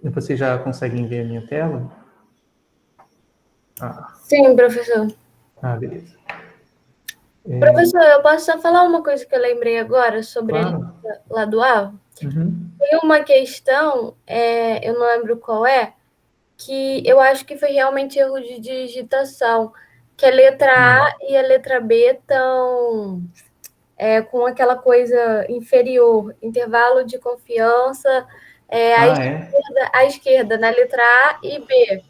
Vocês já conseguem ver a minha tela? Sim, professor. Beleza. Professor, eu posso só falar uma coisa que eu lembrei agora sobre a Claro. lista lá do AVO? Uhum. Tem uma questão, eu não lembro qual é, que eu acho que foi realmente erro de digitação, que a letra A e a letra B estão com aquela coisa inferior, intervalo de confiança, É? à esquerda, na letra A e B.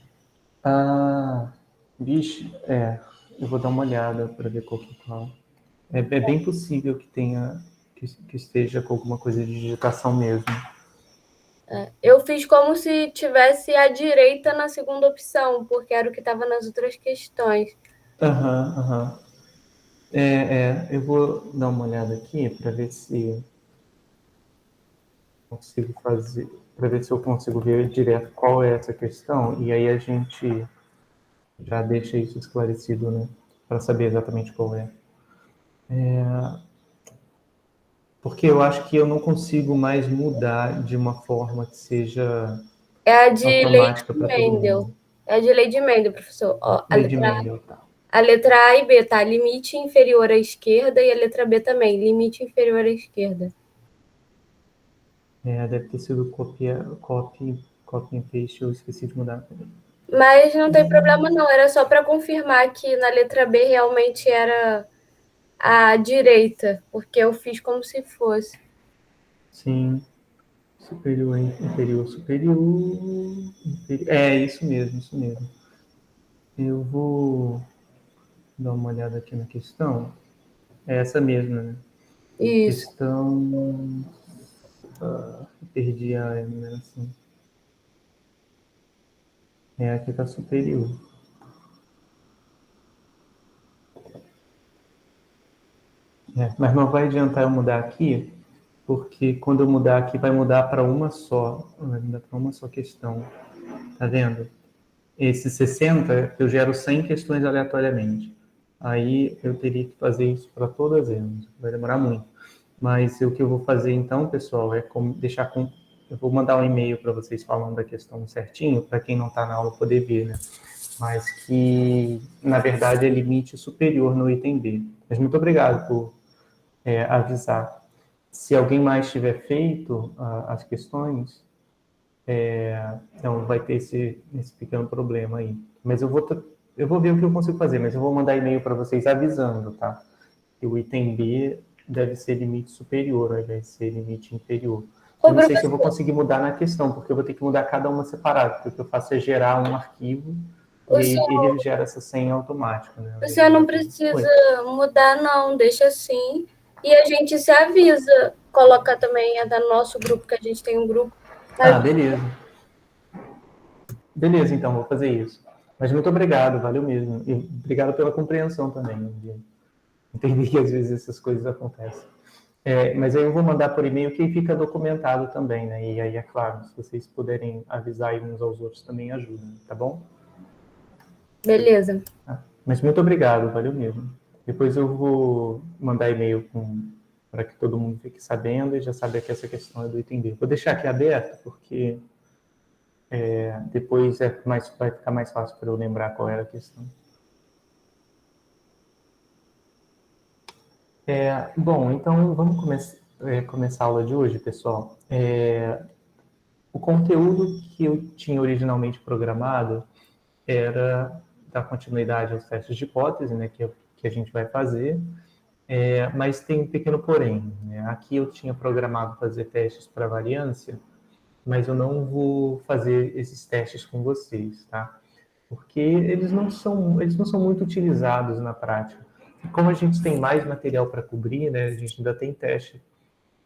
Vixe, eu vou dar uma olhada para ver qual que é qual. É bem possível que tenha, que esteja com alguma coisa de digitação mesmo. Eu fiz como se tivesse à direita na segunda opção, porque era o que estava nas outras questões. Aham. Eu vou dar uma olhada aqui para ver se consigo fazer, para ver se eu consigo ver direto qual é essa questão, e aí a gente já deixa isso esclarecido, né? Para saber exatamente qual é. Porque eu acho que eu não consigo mais mudar de uma forma que seja É a de Lei automática de para todo Mendel. mundo. É a de Lei de Mendel, professor. Ó, Lei de Mendel, tá? a letra A e B, tá? Limite inferior à esquerda e a letra B também, limite inferior à esquerda. Deve ter sido copy and paste, eu esqueci de mudar. Mas não tem problema não, era só para confirmar que na letra B realmente era à direita, porque eu fiz como se fosse. Sim, superior, superior. Isso mesmo, isso mesmo. Eu vou dar uma olhada aqui na questão. É essa mesma, né? Isso. Questão. Perdi a numeração. Aqui está superior. Mas não vai adiantar eu mudar aqui, porque quando eu mudar aqui vai mudar para uma só. Vai mudar para uma só questão. Tá vendo? Esse 60, eu gero 100 questões aleatoriamente. Aí eu teria que fazer isso para todas elas. Vai demorar muito. Mas o que eu vou fazer então, pessoal, é deixar com. Eu vou mandar um e-mail para vocês falando da questão certinho, para quem não está na aula poder ver, né? Mas que, na verdade, é limite superior no item B. Mas muito obrigado por avisar. Se alguém mais tiver feito as questões, então vai ter esse pequeno problema aí. Mas eu vou ver o que eu consigo fazer, mas eu vou mandar e-mail para vocês avisando, tá? Que o item B deve ser limite superior, ao invés de ser limite inferior. Eu não sei se eu vou conseguir mudar na questão, porque eu vou ter que mudar cada uma separada, porque o que eu faço é gerar um arquivo e aí ele gera essa senha automática, né? O senhor não precisa mudar, não, deixa assim. E a gente se avisa, coloca também até no nosso grupo, que a gente tem um grupo. Beleza. Beleza, então, vou fazer isso. Mas muito obrigado, valeu mesmo. E obrigado pela compreensão também. Entendi que às vezes essas coisas acontecem. Mas aí eu vou mandar por e-mail que fica documentado também, né? E aí, é claro, se vocês puderem avisar uns aos outros também ajuda, tá bom? Beleza. Mas muito obrigado, valeu mesmo. Depois eu vou mandar e-mail para que todo mundo fique sabendo e já sabe que essa questão é do item B. Vou deixar aqui aberto, porque depois vai ficar mais fácil para eu lembrar qual era a questão. Bom, então vamos começar a aula de hoje, pessoal. O conteúdo que eu tinha originalmente programado era dar continuidade aos testes de hipótese, né, que a gente vai fazer, mas tem um pequeno porém, né? Aqui eu tinha programado fazer testes para variância, mas eu não vou fazer esses testes com vocês, tá? Porque eles não são muito utilizados na prática. E como a gente tem mais material para cobrir, né, a gente ainda tem teste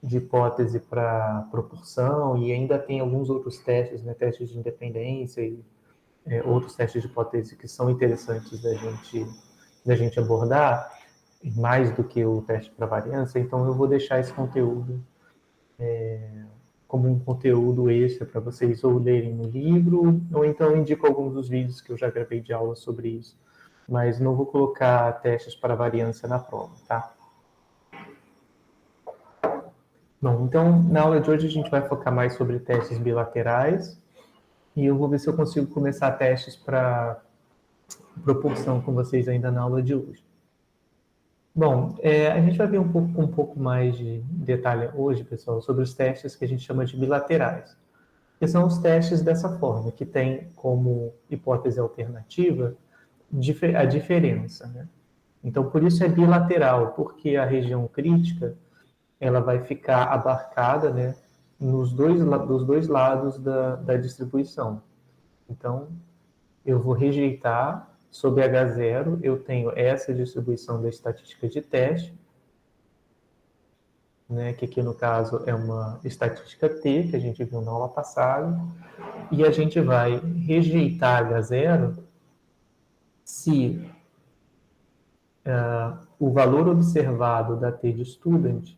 de hipótese para proporção e ainda tem alguns outros testes, né, testes de independência e outros testes de hipótese que são interessantes da gente abordar, mais do que o teste para variância. Então eu vou deixar esse conteúdo como um conteúdo extra para vocês ou lerem no livro, ou então eu indico alguns dos vídeos que eu já gravei de aula sobre isso. Mas não vou colocar testes para variância na prova, tá? Bom, então, na aula de hoje a gente vai focar mais sobre testes bilaterais e eu vou ver se eu consigo começar testes para proporção com vocês ainda na aula de hoje. Bom, a gente vai ver um pouco mais de detalhe hoje, pessoal, sobre os testes que a gente chama de bilaterais, que são os testes dessa forma, que tem como hipótese alternativa a diferença, né? Então, por isso é bilateral, porque a região crítica ela vai ficar abarcada, né, dos dois lados da distribuição. Então, eu vou rejeitar sobre H0, eu tenho essa distribuição da estatística de teste, né, que aqui no caso é uma estatística T, que a gente viu na aula passada, e a gente vai rejeitar H0 se o valor observado da T de student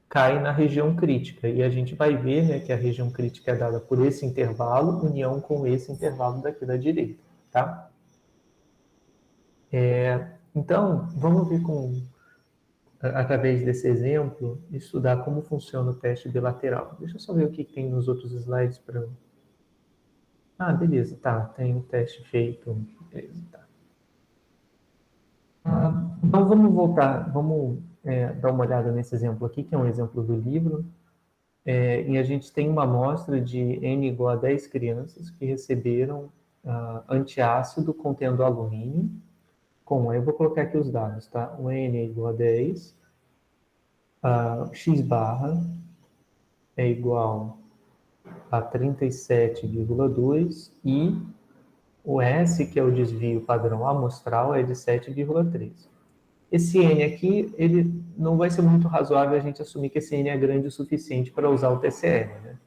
cai na região crítica. E a gente vai ver, né, que a região crítica é dada por esse intervalo, união com esse intervalo daqui da direita, tá? Então, vamos ver através desse exemplo, estudar como funciona o teste bilateral. Deixa eu só ver o que tem nos outros slides para... Ah, beleza, tá, tem um teste feito. Beleza, tá. Então, vamos voltar, vamos dar uma olhada nesse exemplo aqui, que é um exemplo do livro. E a gente tem uma amostra de N igual a 10 crianças que receberam antiácido contendo alumínio. Eu vou colocar aqui os dados, tá? O N é igual a 10, X barra é igual a 37,2 e o S, que é o desvio padrão amostral, é de 7,3. Esse N aqui, ele não vai ser muito razoável a gente assumir que esse N é grande o suficiente para usar o TCR, né?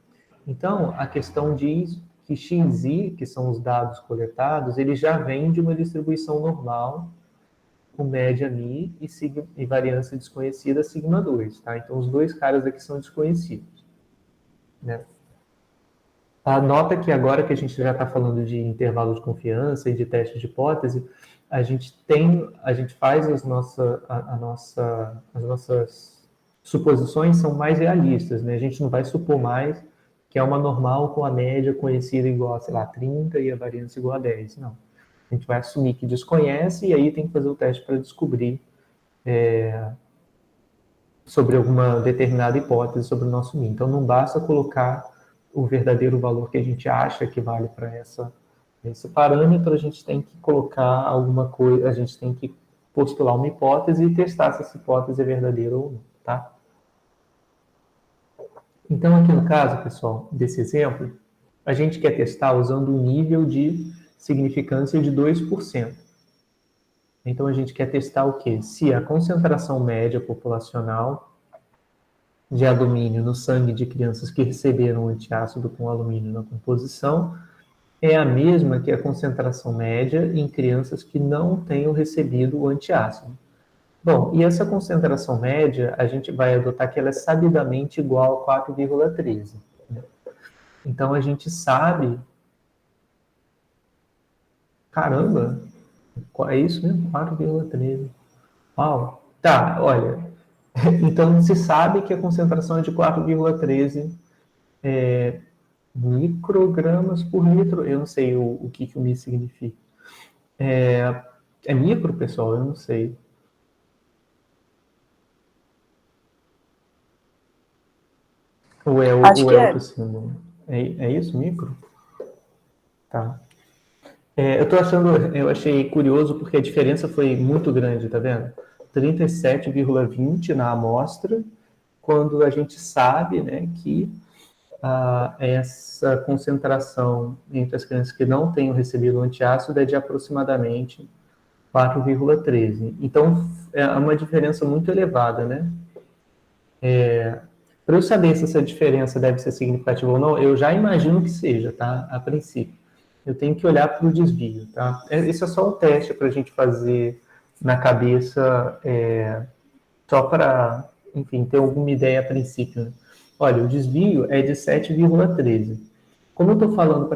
Então, a questão diz que XI, que são os dados coletados, ele já vem de uma distribuição normal, com média μ e variância desconhecida sigma 2, tá? Então, os dois caras aqui são desconhecidos, né? Nota que agora que a gente já está falando de intervalo de confiança e de teste de hipótese, a gente faz as nossas suposições são mais realistas, né? A gente não vai supor mais que é uma normal com a média conhecida igual a, sei lá, 30 e a variância igual a 10, não. A gente vai assumir que desconhece e aí tem que fazer o teste para descobrir sobre alguma determinada hipótese sobre o nosso μ. Então, não basta colocar o verdadeiro valor que a gente acha que vale para esse parâmetro, a gente tem que colocar alguma coisa, a gente tem que postular uma hipótese e testar se essa hipótese é verdadeira ou não, tá? Então, aqui no caso, pessoal, desse exemplo, a gente quer testar usando um nível de significância de 2%. Então, a gente quer testar o quê? Se a concentração média populacional de alumínio no sangue de crianças que receberam antiácido com alumínio na composição é a mesma que a concentração média em crianças que não tenham recebido o antiácido. Bom, e essa concentração média, a gente vai adotar que ela é sabidamente igual a 4,13. Né? Então, a gente sabe... Caramba! É isso mesmo? 4,13. Uau! Tá, olha... Então, se sabe que a concentração é de 4,13 microgramas por litro. Eu não sei o que o mi significa. É micro, pessoal? Eu não sei. Ou é outro símbolo? É isso, micro? Tá. Eu achei curioso porque a diferença foi muito grande, tá vendo? 37,20 na amostra, quando a gente sabe, né, que essa concentração entre as crianças que não tenham recebido o antiácido é de aproximadamente 4,13. Então, é uma diferença muito elevada, né? Para eu saber se essa diferença deve ser significativa ou não, eu já imagino que seja, tá? A princípio. Eu tenho que olhar para o desvio, tá? Esse é só um teste para a gente fazer na cabeça, só para, enfim, ter alguma ideia a princípio, né? Olha, o desvio é de 7,13. Como eu estou falando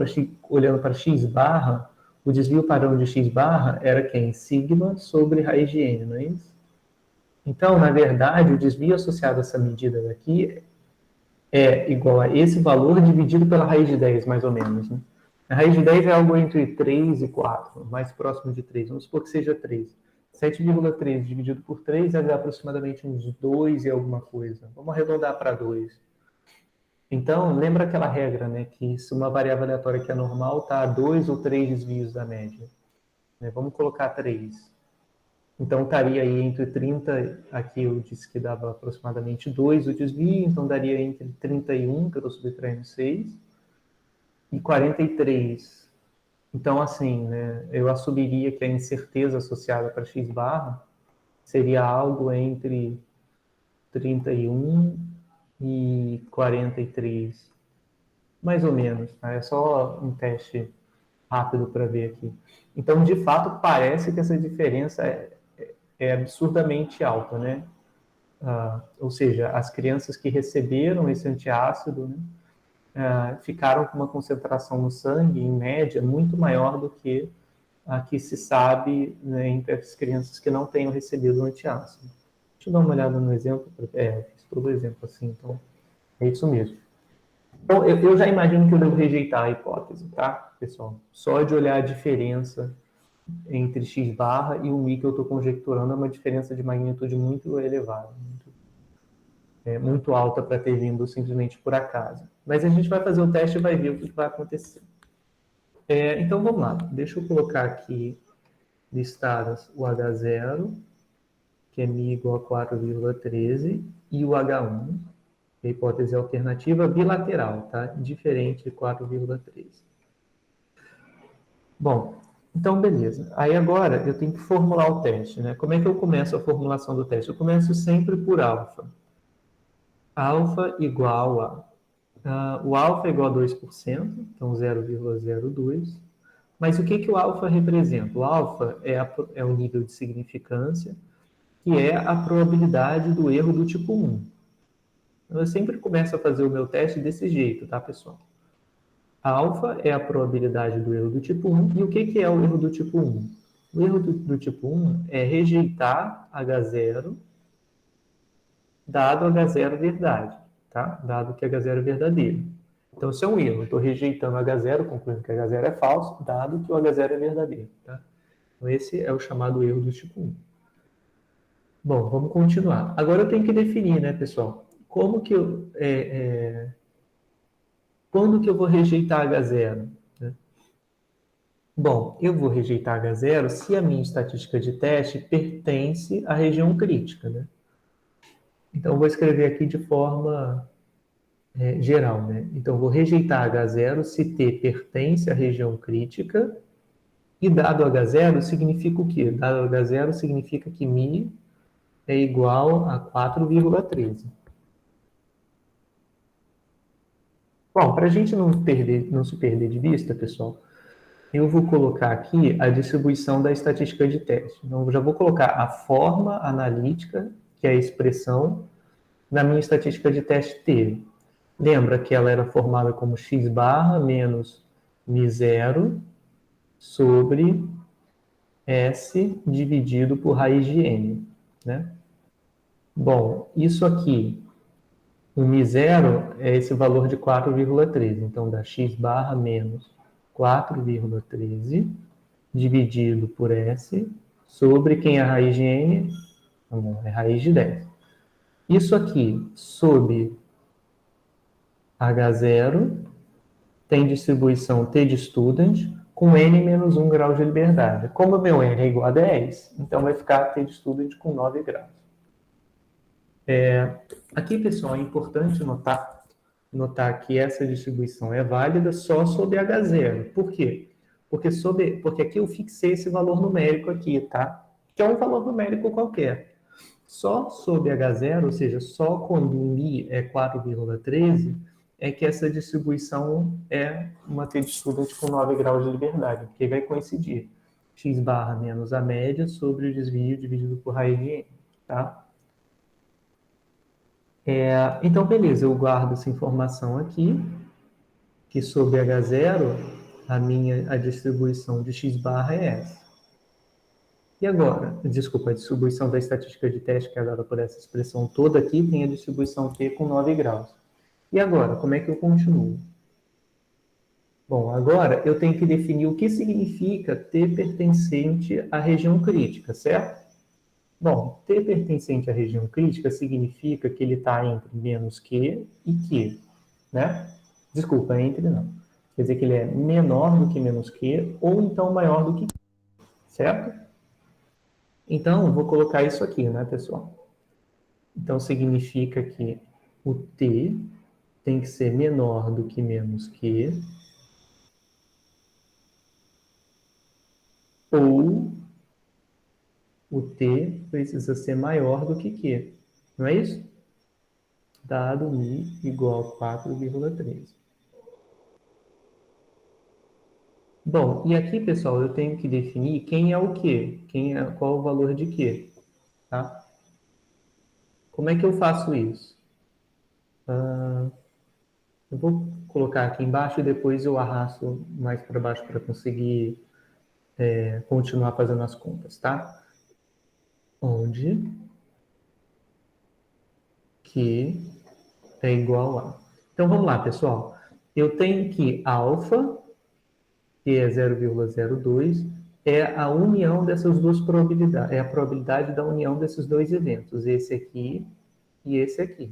olhando para x barra, o desvio padrão de x barra era quem? Sigma sobre raiz de n, não é isso? Então, na verdade, o desvio associado a essa medida daqui é igual a esse valor dividido pela raiz de 10, mais ou menos. Né? A raiz de 10 é algo entre 3 e 4, mais próximo de 3. Vamos supor que seja 3. 7,3 dividido por 3 vai dar aproximadamente uns 2 e alguma coisa. Vamos arredondar para 2. Então, lembra aquela regra, né, que se uma variável aleatória que é normal está a 2 ou 3 desvios da média. Né? Vamos colocar 3. Então, estaria aí entre 30, aqui eu disse que dava aproximadamente 2 o desvio, então daria entre 31, que eu estou subtraindo 6, e 43. Então, assim, né, eu assumiria que a incerteza associada para x barra seria algo entre 31 e 43, mais ou menos. Tá? É só um teste rápido para ver aqui. Então, de fato, parece que essa diferença é absurdamente alta, né? Ou seja, as crianças que receberam esse antiácido, né, ficaram com uma concentração no sangue, em média, muito maior do que a que se sabe, né, entre as crianças que não tenham recebido o antiácido. Deixa eu dar uma olhada no exemplo. Fiz todo o exemplo assim, então é isso mesmo. Então, eu já imagino que eu devo rejeitar a hipótese, tá, pessoal? Só de olhar a diferença entre x barra e o mi que eu estou conjecturando é uma diferença de magnitude muito elevada, muito alta para ter vindo simplesmente por acaso. Mas a gente vai fazer o teste e vai ver o que vai acontecer. Então vamos lá, deixa eu colocar aqui listadas o H0, que é mi igual a 4,13, e o H1, que é a hipótese alternativa bilateral, tá? Diferente de 4,13. Bom, então beleza. Aí agora eu tenho que formular o teste, né? Como é que eu começo a formulação do teste? Eu começo sempre por alfa. Alfa igual a... o alfa é igual a 2%, então 0,02. Mas o que o alfa representa? O alfa é o nível de significância, que é a probabilidade do erro do tipo 1. Então, eu sempre começo a fazer o meu teste desse jeito, tá, pessoal? A alfa é a probabilidade do erro do tipo 1. E o que é o erro do tipo 1? O erro do tipo 1 é rejeitar H0, dado H0 verdade, tá? Dado que H0 é verdadeiro. Então, isso é um erro. Eu estou rejeitando H0, concluindo que H0 é falso, dado que o H0 é verdadeiro, tá? Então, esse é o chamado erro do tipo 1. Bom, vamos continuar. Agora eu tenho que definir, né, pessoal? Como que eu... quando que eu vou rejeitar H0? Né? Bom, eu vou rejeitar H0 se a minha estatística de teste pertence à região crítica, né? Então, eu vou escrever aqui de forma geral, né? Então, eu vou rejeitar H0 se T pertence à região crítica e dado H0 significa o quê? Dado H0 significa que Mi é igual a 4,13. Bom, para a gente não se perder de vista, pessoal, eu vou colocar aqui a distribuição da estatística de teste. Então, eu já vou colocar a forma analítica, que é a expressão, na minha estatística de teste T. Lembra que ela era formada como x barra menos mi0 sobre S dividido por raiz de n, né? Bom, isso aqui, o mi0 é esse valor de 4,13. Então, dá x barra menos 4,13 dividido por S sobre quem é a raiz de n? Não, é raiz de 10. Isso aqui, sob H0, tem distribuição T de student com n menos 1 grau de liberdade. Como o meu n é igual a 10, então vai ficar T de student com 9 graus. Aqui, pessoal, é importante notar que essa distribuição é válida só sob H0. Por quê? Porque aqui eu fixei esse valor numérico aqui, tá? Que é um valor numérico qualquer. Só sob H0, ou seja, só quando o Mi é 4,13, é que essa distribuição é uma T-student com 9 graus de liberdade, porque vai coincidir x barra menos a média sobre o desvio dividido por raiz de n, tá? Então, beleza, eu guardo essa informação aqui, que sob H0, a distribuição de x barra é essa. E agora, desculpa, a distribuição da estatística de teste, que é dada por essa expressão toda aqui, tem a distribuição T com 9 graus. E agora, como é que eu continuo? Bom, agora eu tenho que definir o que significa T pertencente à região crítica, certo? Bom, T pertencente à região crítica significa que ele está entre menos Q e Q, né? Desculpa, entre não. Quer dizer que ele é menor do que menos Q ou então maior do que Q, certo? Então, vou colocar isso aqui, né, pessoal? Então, significa que o T tem que ser menor do que menos Q ou o T precisa ser maior do que Q. Não é isso? Dado mi igual a 4,3. Bom, e aqui, pessoal, eu tenho que definir quem é o quê? Qual o valor de quê? Tá? Como é que eu faço isso? Eu vou colocar aqui embaixo e depois eu arrasto mais para baixo para conseguir continuar fazendo as contas, tá? Onde Q é igual a... Então, vamos lá, pessoal. Eu tenho que alfa, que é 0,02, é a união dessas duas probabilidades, é a probabilidade da união desses dois eventos, esse aqui e esse aqui.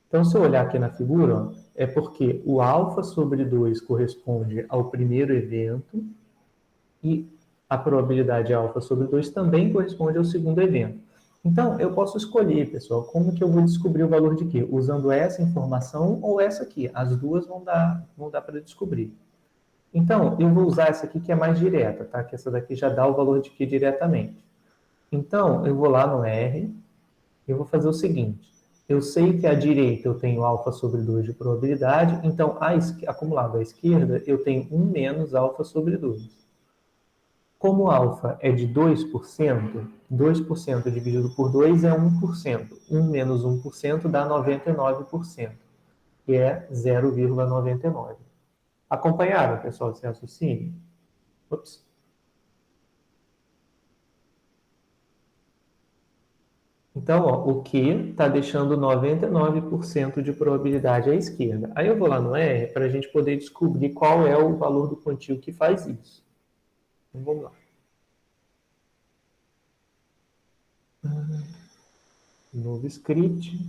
Então, se eu olhar aqui na figura, ó, é porque o alfa sobre 2 corresponde ao primeiro evento e a probabilidade alfa sobre 2 também corresponde ao segundo evento. Então, eu posso escolher, pessoal, como que eu vou descobrir o valor de quê? Usando essa informação ou essa aqui. As duas vão dar para descobrir. Então, eu vou usar essa aqui que é mais direta, tá? Que essa daqui já dá o valor de Q diretamente. Então, eu vou lá no R, eu vou fazer o seguinte. Eu sei que à direita eu tenho alfa sobre 2 de probabilidade, então, acumulado à esquerda, eu tenho 1 menos alfa sobre 2. Como alfa é de 2%, 2% dividido por 2 é 1%. 1 menos 1% dá 99%, que é 0,99. Acompanharam, pessoal, esse raciocínio? Ops. Então, ó, o Q está deixando 99% de probabilidade à esquerda. Aí eu vou lá no R para a gente poder descobrir qual é o valor do quantio que faz isso. Então, vamos lá. Novo script.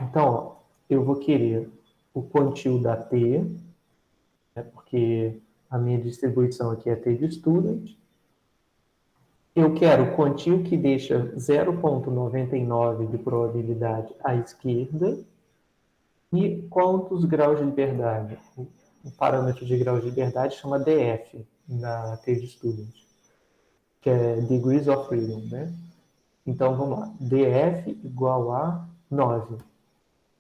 Então, ó, eu vou querer o quantio da T, né, porque a minha distribuição aqui é T de student. Eu quero o quantio que deixa 0,99 de probabilidade à esquerda. E quantos graus de liberdade? O parâmetro de graus de liberdade chama DF na TD Student, que é Degrees of Freedom, né? Então, vamos lá. DF igual a 9,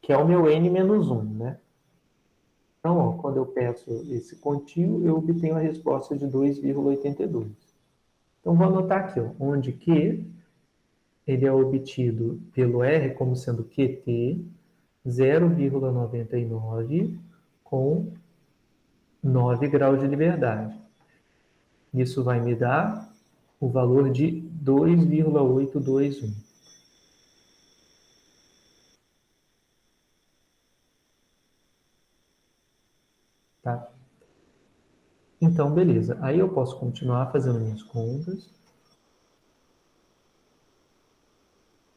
que é o meu N menos 1, né? Então, ó, quando eu peço esse quantio, eu obtenho a resposta de 2,82. Então, vou anotar aqui, ó, onde Q ele é obtido pelo R como sendo QT 0,99 com 9 graus de liberdade. Isso vai me dar o valor de 2,821. Tá? Então, beleza. Aí eu posso continuar fazendo minhas contas.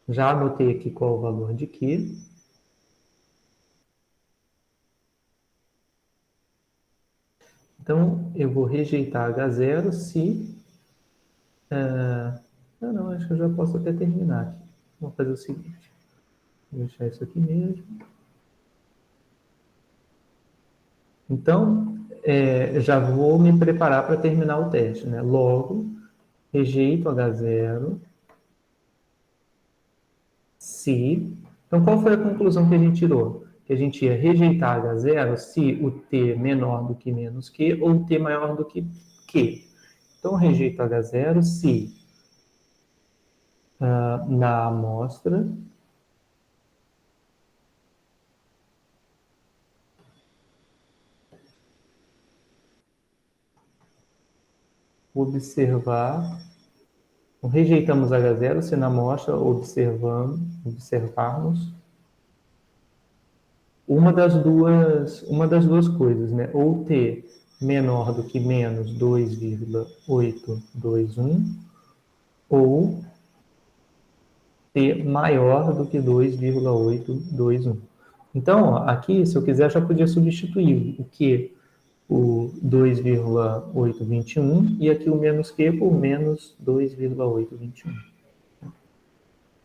Já anotei aqui qual o valor de Q. Então, eu vou rejeitar H0 se... não, acho que eu já posso até terminar aqui. Vamos fazer o seguinte. Vou deixar isso aqui mesmo. Então, já vou me preparar para terminar o teste, né? Logo, rejeito H0 se... Então, qual foi a conclusão que a gente tirou? Que a gente ia rejeitar H0 se o T menor do que menos Q ou o T maior do que Q. Então, rejeito H0 se na amostra observar Então, rejeitamos H0 se na amostra observarmos uma das duas coisas, né? Ou T menor do que menos 2,821, ou T maior do que 2,821. Então, ó, aqui, se eu quiser, já podia substituir o Q por 2,821 e aqui o menos Q por menos 2,821.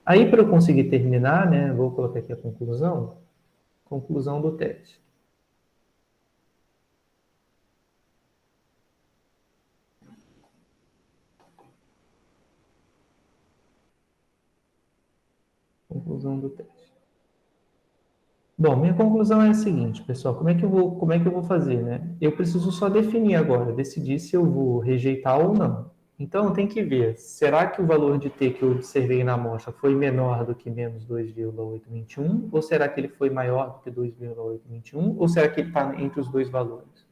Aí, para eu conseguir terminar, né, vou colocar aqui a conclusão do teste. Conclusão do teste. Bom, minha conclusão é a seguinte, pessoal, como é que eu vou fazer, né? Eu preciso só definir agora, decidir se eu vou rejeitar ou não. Então, eu tenho que ver, será que o valor de T que eu observei na amostra foi menor do que menos 2,821? Ou será que ele foi maior do que 2,821? Ou será que ele está entre os dois valores?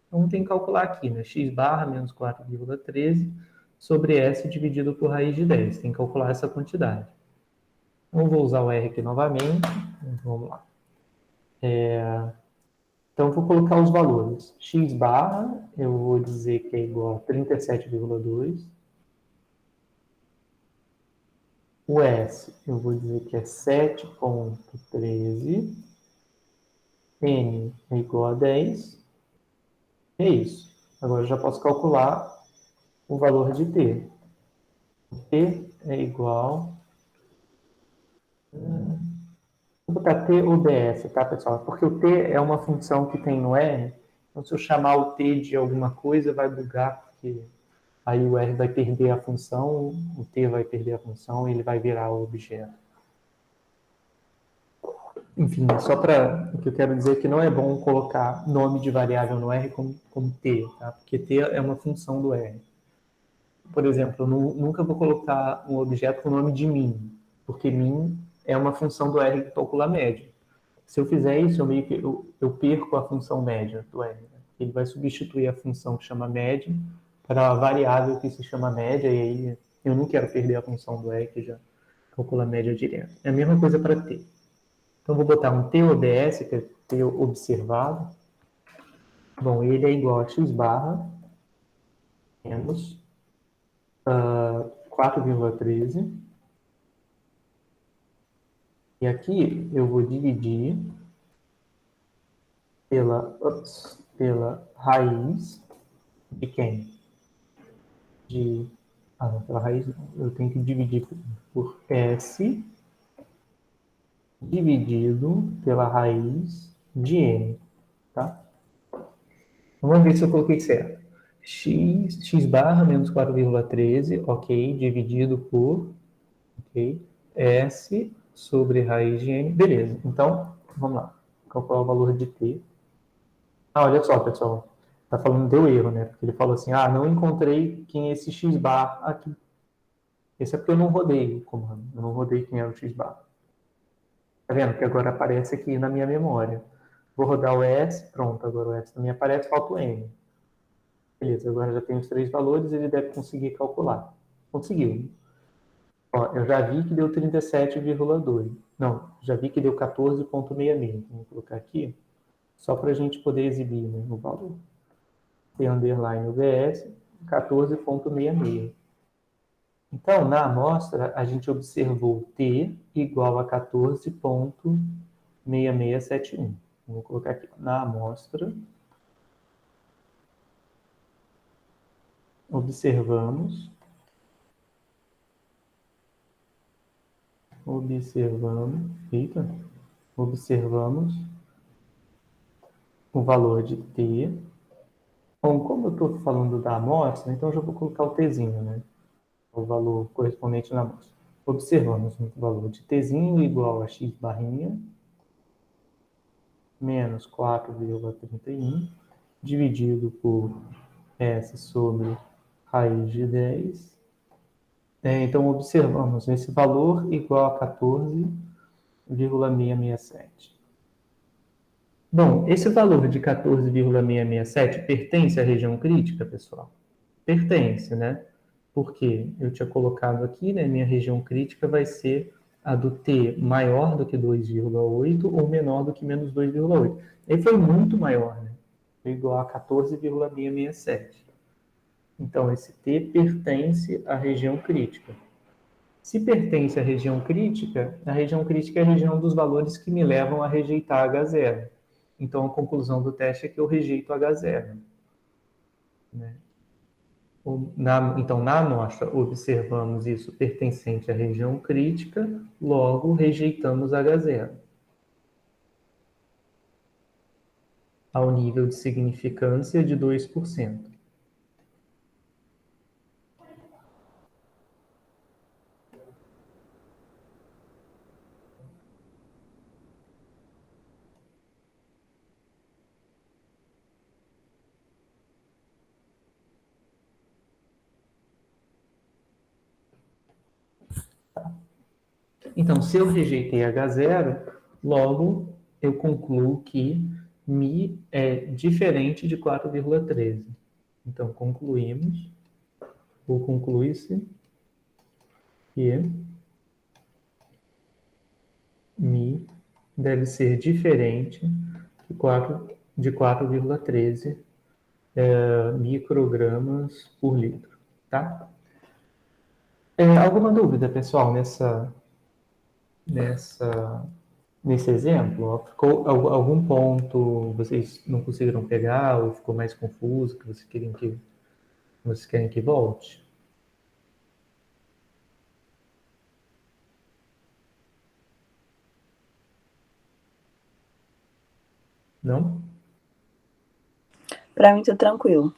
Então, tem que calcular aqui, né? X barra menos 4,13 sobre S dividido por raiz de 10. Tem que calcular essa quantidade. Então, eu vou usar o R aqui novamente. Vamos lá. Então, vou colocar os valores. X barra, eu vou dizer que é igual a 37,2. O S, eu vou dizer que é 7,13. N é igual a 10. É isso. Agora eu já posso calcular o valor de T. T é igual... Vou botar T ou DS, tá, pessoal? Porque o T é uma função que tem no R. Então, se eu chamar o T de alguma coisa, vai bugar, porque aí o R vai perder a função, o T vai perder a função e ele vai virar o objeto. Enfim, só para... O que eu quero dizer é que não é bom colocar nome de variável no R como T, tá? Porque T é uma função do R. Por exemplo, eu nunca vou colocar um objeto com o nome de min, porque min é uma função do R que calcula a média. Se eu fizer isso, eu perco a função média do R. Né? Ele vai substituir a função que chama média para a variável que se chama média, e aí eu não quero perder a função do R que já calcula a média direto. É a mesma coisa para T. Então, vou botar um TODS, que é T observado. Bom, ele é igual a x barra menos 4,13. E aqui eu vou dividir pela raiz de quem? Não, pela raiz não. Eu tenho que dividir por S dividido pela raiz de N, tá? Vamos ver se eu coloquei certo. X barra menos 4,13, ok, dividido por, ok, S sobre raiz de N, beleza. Então, vamos lá, calcular o valor de T. Olha só, pessoal, tá falando deu erro, né? Porque ele falou assim, não encontrei quem é esse X bar aqui. Esse é porque eu não rodei o comando, eu não rodei quem era o X bar. Tá vendo que agora aparece aqui na minha memória. Vou rodar o S, pronto, agora o S também aparece, falta o N. Beleza, agora já tem os três valores, ele deve conseguir calcular. Conseguiu. Ó, eu já vi que deu 37,2. Não, já vi que deu 14,66. Vou colocar aqui, só para a gente poder exibir, né, o valor. T underline UVS, 14,66. Então, na amostra, a gente observou T igual a 14,6671. Vou colocar aqui, na amostra, observamos o valor de T. Bom, como eu estou falando da amostra, então eu já vou colocar o Tzinho, né? O valor correspondente na amostra. Observamos o valor de Tzinho igual a x barrinha menos 4,31 dividido por S sobre raiz de 10. Então, observamos esse valor igual a 14,667. Bom, esse valor de 14,667 pertence à região crítica, pessoal? Pertence, né? Porque eu tinha colocado aqui, né, minha região crítica vai ser a do t maior do que 2,8 ou menor do que menos 2,8. Ele foi muito maior, né? Foi igual a 14,667. Então, esse t pertence à região crítica. Se pertence à região crítica é a região dos valores que me levam a rejeitar H0. Então, a conclusão do teste é que eu rejeito H0. Né? Então, na amostra, observamos isso pertencente à região crítica, logo rejeitamos H0. Ao nível de significância de 2%. Então, se eu rejeitei H0, logo eu concluo que Mi é diferente de 4,13. Então, concluímos, ou conclui-se, que Mi deve ser diferente de 4,13 microgramas por litro. Tá? Alguma dúvida, pessoal, nesse exemplo? Ficou algum ponto vocês não conseguiram pegar ou ficou mais confuso que vocês querem que volte? Não? Para mim, tá tranquilo.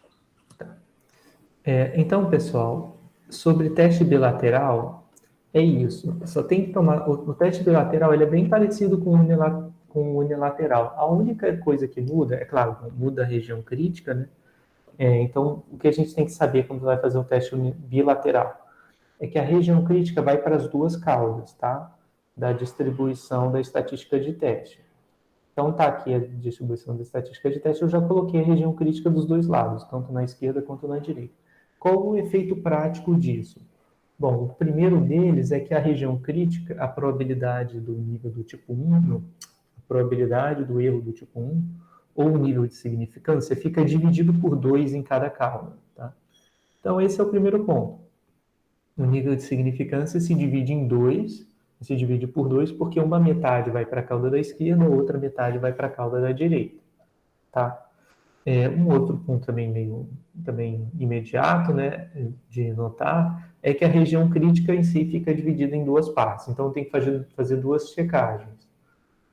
Então, pessoal, sobre teste bilateral, é isso. Só tem que tomar. O teste bilateral ele é bem parecido com o unilateral. A única coisa que muda, é claro, muda a região crítica, né? Então, o que a gente tem que saber quando vai fazer um teste bilateral é que a região crítica vai para as duas causas, tá? Da distribuição da estatística de teste. Então, tá aqui a distribuição da estatística de teste, eu já coloquei a região crítica dos dois lados, tanto na esquerda quanto na direita. Qual o efeito prático disso? Bom, o primeiro deles é que a região crítica, a probabilidade do nível do tipo 1, a probabilidade do erro do tipo 1, ou o nível de significância, fica dividido por 2 em cada cauda. Tá? Então, esse é o primeiro ponto. O nível de significância se divide em 2, se divide por 2, porque uma metade vai para a cauda da esquerda, a outra metade vai para a cauda da direita. Tá? Um outro ponto também imediato, né, de notar, é que a região crítica em si fica dividida em duas partes. Então, tem que fazer duas checagens.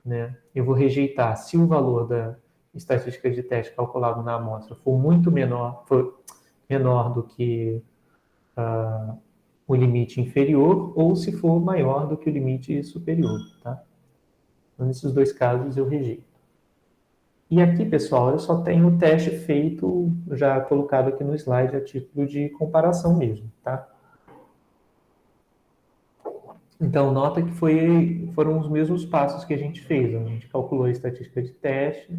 Né? Eu vou rejeitar se o valor da estatística de teste calculado na amostra for menor do que o limite inferior ou se for maior do que o limite superior. Tá? Então, nesses dois casos, eu rejeito. E aqui, pessoal, eu só tenho o teste feito, já colocado aqui no slide, a título de comparação mesmo, tá? Então, nota que foram os mesmos passos que a gente fez. A gente calculou a estatística de teste,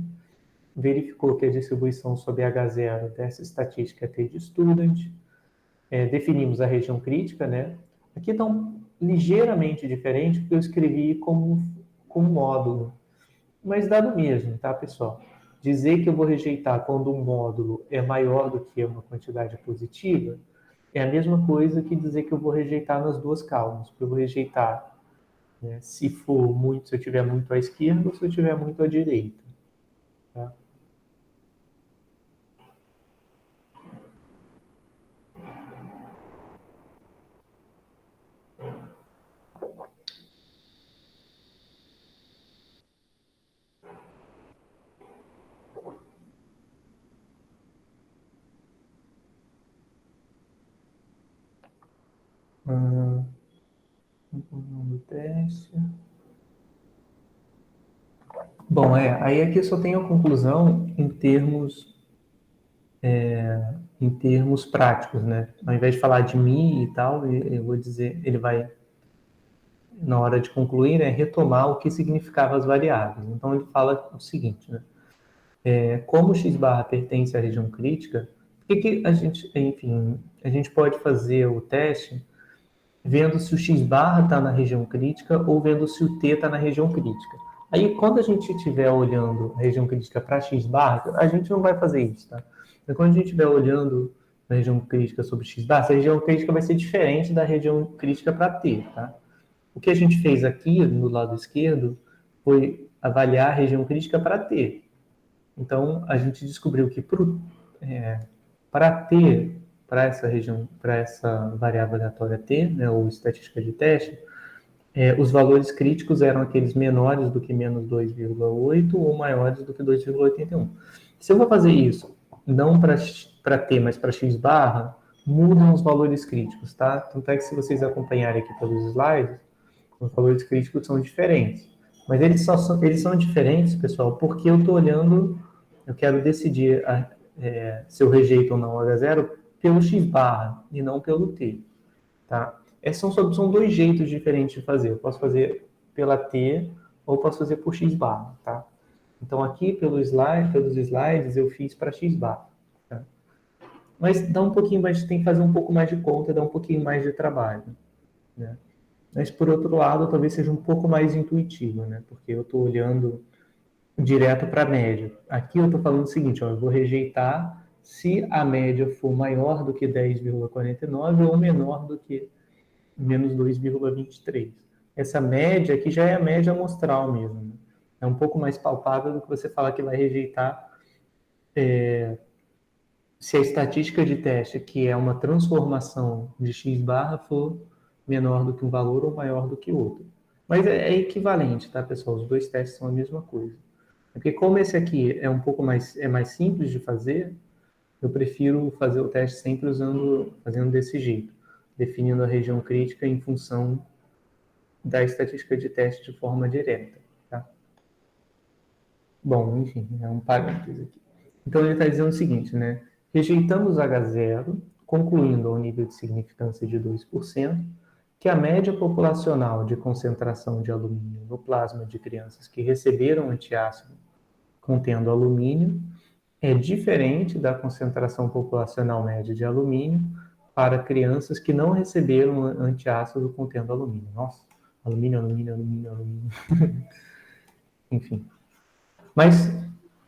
verificou que a distribuição sob H0 dessa estatística é T de student, definimos a região crítica, né? Aqui está ligeiramente diferente, porque eu escrevi como módulo. Mas dá no mesmo, tá, pessoal? Dizer que eu vou rejeitar quando um módulo é maior do que uma quantidade positiva é a mesma coisa que dizer que eu vou rejeitar nas duas caudas. Eu vou rejeitar, né, se eu tiver muito à esquerda ou se eu tiver muito à direita. Tá? Conclusão do teste. Bom, aí aqui eu só tenho a conclusão em termos práticos, né? Ao invés de falar de mim e tal, eu vou dizer, ele vai, na hora de concluir, retomar o que significavam as variáveis. Então, ele fala o seguinte, né? Como x barra pertence à região crítica, por que a gente, enfim, a gente pode fazer o teste vendo se o x barra está na região crítica ou vendo se o t está na região crítica. Aí, quando a gente estiver olhando a região crítica para x barra, a gente não vai fazer isso, tá? Mas quando a gente estiver olhando a região crítica sobre x barra, essa região crítica vai ser diferente da região crítica para t, tá? O que a gente fez aqui, no lado esquerdo, foi avaliar a região crítica para t. Então, a gente descobriu que para t, para essa região, para essa variável aleatória t, né, ou estatística de teste, os valores críticos eram aqueles menores do que menos 2,8 ou maiores do que 2,81. Se eu vou fazer isso, não para t, mas para x barra, mudam os valores críticos, tá? Tanto é que se vocês acompanharem aqui pelos slides, os valores críticos são diferentes. Mas eles são diferentes, pessoal, porque eu estou olhando, eu quero decidir se eu rejeito ou não o H0 pelo x barra e não pelo t. Tá? São dois jeitos diferentes de fazer. Eu posso fazer pela t ou posso fazer por x barra. Tá? Então aqui pelos slides eu fiz para x barra. Tá? Mas dá um pouquinho mais, tem que fazer um pouco mais de conta, dá um pouquinho mais de trabalho. Né? Mas, por outro lado, talvez seja um pouco mais intuitivo, né? Porque eu estou olhando direto para a média. Aqui eu estou falando o seguinte, ó, eu vou rejeitar se a média for maior do que 10,49 ou menor do que menos 2,23. Essa média aqui já é a média amostral mesmo. Né? É um pouco mais palpável do que você falar que vai rejeitar se a estatística de teste, que é uma transformação de x barra, for menor do que um valor ou maior do que outro. Mas é equivalente, tá, pessoal? Os dois testes são a mesma coisa. Porque como esse aqui é um pouco mais simples de fazer, eu prefiro fazer o teste sempre fazendo desse jeito, definindo a região crítica em função da estatística de teste de forma direta. Tá? Bom, enfim, é um parênteses aqui. Então ele está dizendo o seguinte, né? Rejeitamos H0, concluindo ao nível de significância de 2%, que a média populacional de concentração de alumínio no plasma de crianças que receberam antiácido contendo alumínio é diferente da concentração populacional média de alumínio para crianças que não receberam antiácido contendo alumínio. Nossa, alumínio, alumínio, alumínio, alumínio. Enfim. Mas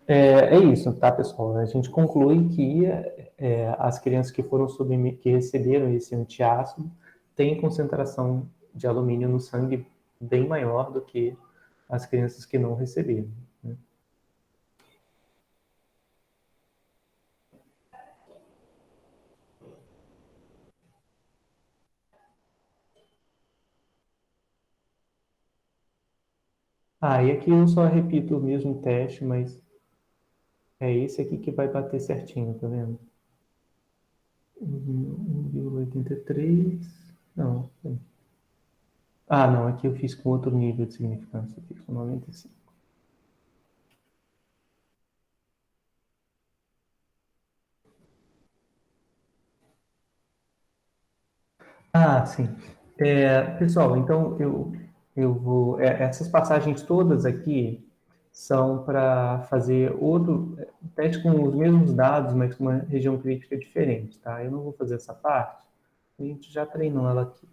é isso, tá, pessoal? A gente conclui que as crianças que receberam esse antiácido têm concentração de alumínio no sangue bem maior do que as crianças que não receberam. Né? E aqui eu só repito o mesmo teste, mas é esse aqui que vai bater certinho, tá vendo? 1,83. Não. Não, aqui eu fiz com outro nível de significância, fiz com 95. Sim. Pessoal, então eu vou. Essas passagens todas aqui são para fazer outro teste com os mesmos dados, mas com uma região crítica diferente, tá? Eu não vou fazer essa parte, a gente já treinou ela aqui.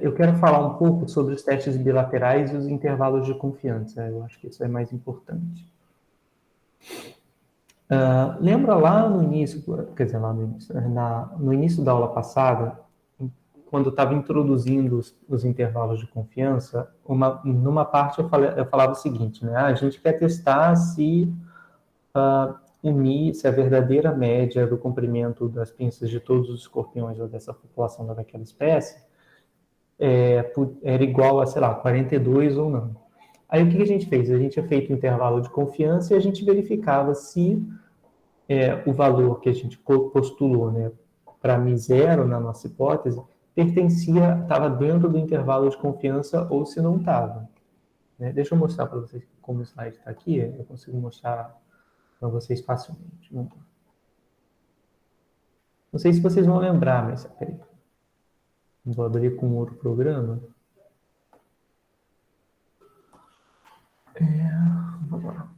Eu quero falar um pouco sobre os testes bilaterais e os intervalos de confiança. Eu acho que isso é mais importante. Lembra lá no início, quer dizer, lá no início, no início da aula passada, quando eu estava introduzindo os intervalos de confiança, numa parte eu falava o seguinte, né? A gente quer testar se se a verdadeira média do comprimento das pinças de todos os escorpiões ou dessa população daquela espécie era igual a, sei lá, 42 ou não. Aí o que a gente fez? A gente tinha feito um intervalo de confiança e a gente verificava se o valor que a gente postulou, né, para μ0 na nossa hipótese, estava dentro do intervalo de confiança ou se não estava. Né? Deixa eu mostrar para vocês como o slide está aqui, eu consigo mostrar para vocês facilmente. Vamos lá. Não sei se vocês vão lembrar, mas peraí. Vou abrir com outro programa. Vamos lá.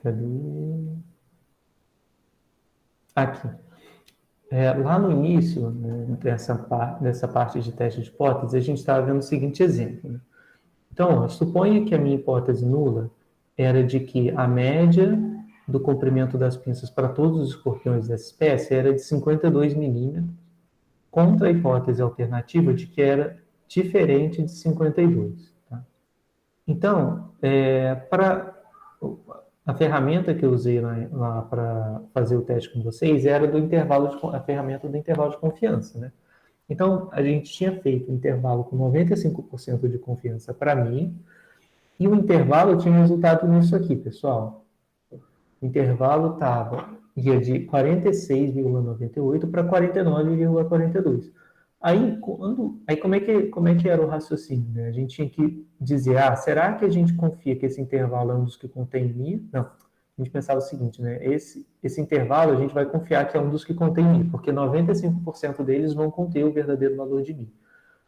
Cadê? Aqui. Lá no início, né, dessa parte de teste de hipótese, a gente estava vendo o seguinte exemplo. Né? Então, suponha que a minha hipótese nula era de que a média do comprimento das pinças para todos os escorpiões dessa espécie era de 52 milímetros, contra a hipótese alternativa de que era diferente de 52. Tá? Então, para a ferramenta que eu usei lá para fazer o teste com vocês era a ferramenta do intervalo de confiança, né? Então, a gente tinha feito um intervalo com 95% de confiança para mim, e o intervalo tinha resultado nisso aqui, pessoal. O intervalo ia de 46,98 para 49,42. Aí como é que era o raciocínio? Né? A gente tinha que dizer, será que a gente confia que esse intervalo é um dos que contém mi? Não. A gente pensava o seguinte, né? Esse intervalo a gente vai confiar que é um dos que contém mi, porque 95% deles vão conter o verdadeiro valor de mi.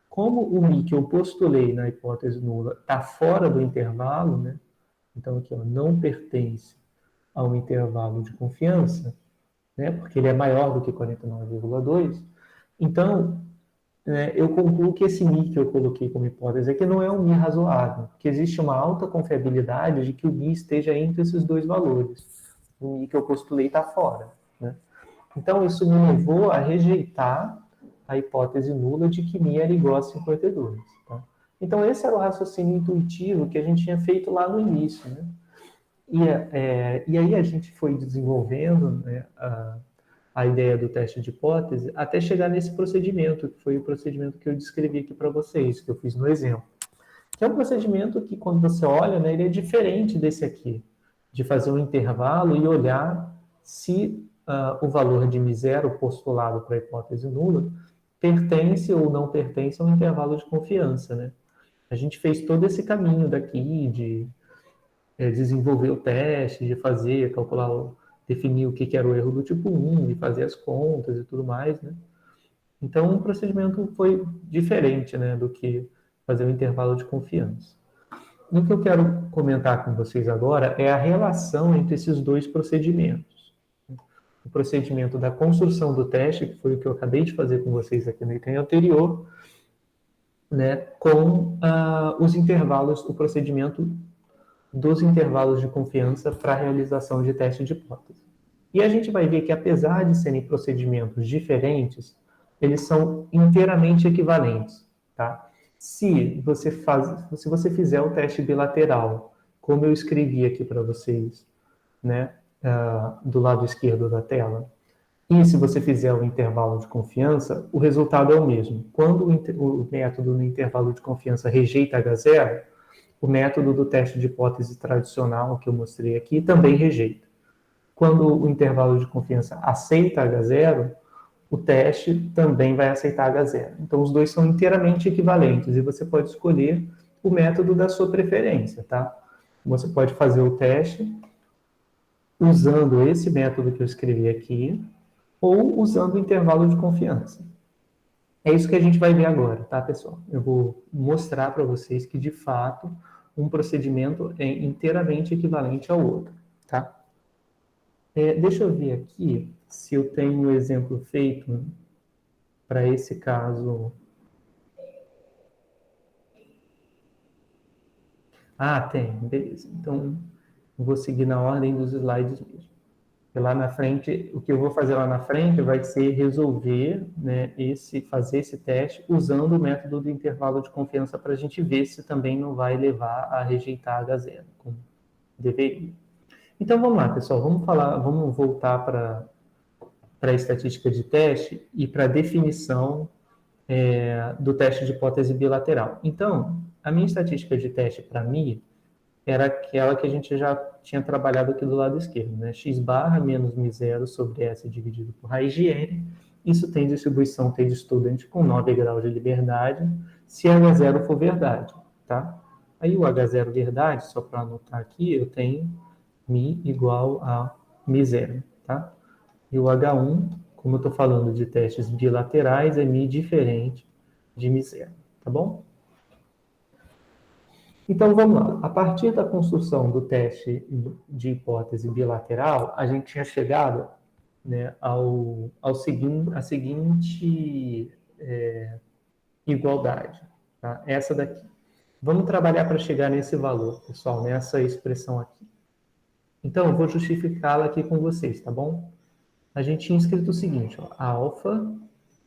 Como o mi que eu postulei na hipótese nula está fora do intervalo, né? Então aqui não pertence ao intervalo de confiança, né? Porque ele é maior do que 49,2, então eu concluo que esse mi que eu coloquei como hipótese aqui não é um mi razoável, porque existe uma alta confiabilidade de que o mi esteja entre esses dois valores. O mi que eu postulei está fora. Né? Então, isso me levou a rejeitar a hipótese nula de que mi era igual a 52. Tá? Então, esse era o raciocínio intuitivo que a gente tinha feito lá no início. Né? E aí a gente foi desenvolvendo, né, a ideia do teste de hipótese até chegar nesse procedimento, que foi o procedimento que eu descrevi aqui para vocês, que eu fiz no exemplo. Que é um procedimento que, quando você olha, né, ele é diferente desse aqui, de fazer um intervalo e olhar se o valor de mi0 postulado para a hipótese nula pertence ou não pertence a um intervalo de confiança. Né? A gente fez todo esse caminho daqui de desenvolver o teste, de fazer, calcular, definir o que era o erro do tipo 1, e fazer as contas e tudo mais, né? Então, o procedimento foi diferente, né, do que fazer um intervalo de confiança. O que eu quero comentar com vocês agora é a relação entre esses dois procedimentos. O procedimento da construção do teste, que foi o que eu acabei de fazer com vocês aqui no item anterior, né, com os intervalos, o procedimento dos intervalos de confiança para a realização de teste de hipótese. E a gente vai ver que, apesar de serem procedimentos diferentes, eles são inteiramente equivalentes. Tá? Se você fizer o teste bilateral, como eu escrevi aqui para vocês, né, do lado esquerdo da tela, e se você fizer o intervalo de confiança, o resultado é o mesmo. Quando o método no intervalo de confiança rejeita H0, o método do teste de hipótese tradicional que eu mostrei aqui também rejeita. Quando o intervalo de confiança aceita H0, o teste também vai aceitar H0. Então, os dois são inteiramente equivalentes e você pode escolher o método da sua preferência, tá? Você pode fazer o teste usando esse método que eu escrevi aqui ou usando o intervalo de confiança. É isso que a gente vai ver agora, tá, pessoal? Eu vou mostrar para vocês que, de fato, um procedimento é inteiramente equivalente ao outro, tá? Deixa eu ver aqui se eu tenho um exemplo feito para esse caso. Tem, beleza. Então, eu vou seguir na ordem dos slides mesmo. E lá na frente, o que eu vou fazer lá na frente vai ser resolver, né, fazer esse teste usando o método do intervalo de confiança para a gente ver se também não vai levar a rejeitar H0, como deveria. Então, vamos lá, pessoal. Vamos voltar para a estatística de teste e para a definição do teste de hipótese bilateral. Então, a minha estatística de teste para mim era aquela que a gente já tinha trabalhado aqui do lado esquerdo, né? X barra menos mi0 sobre S dividido por raiz de N. Isso tem distribuição T-student com 9 graus de liberdade, se H0 for verdade, tá? Aí o H0 verdade, só para anotar aqui, eu tenho mi igual a mi0, tá? E o H1, como eu estou falando de testes bilaterais, é mi diferente de mi0, tá bom? Então, vamos lá. A partir da construção do teste de hipótese bilateral, a gente tinha chegado, né, à seguinte igualdade. Tá? Essa daqui. Vamos trabalhar para chegar nesse valor, pessoal, nessa expressão aqui. Então, eu vou justificá-la aqui com vocês, tá bom? A gente tinha escrito o seguinte, ó, alfa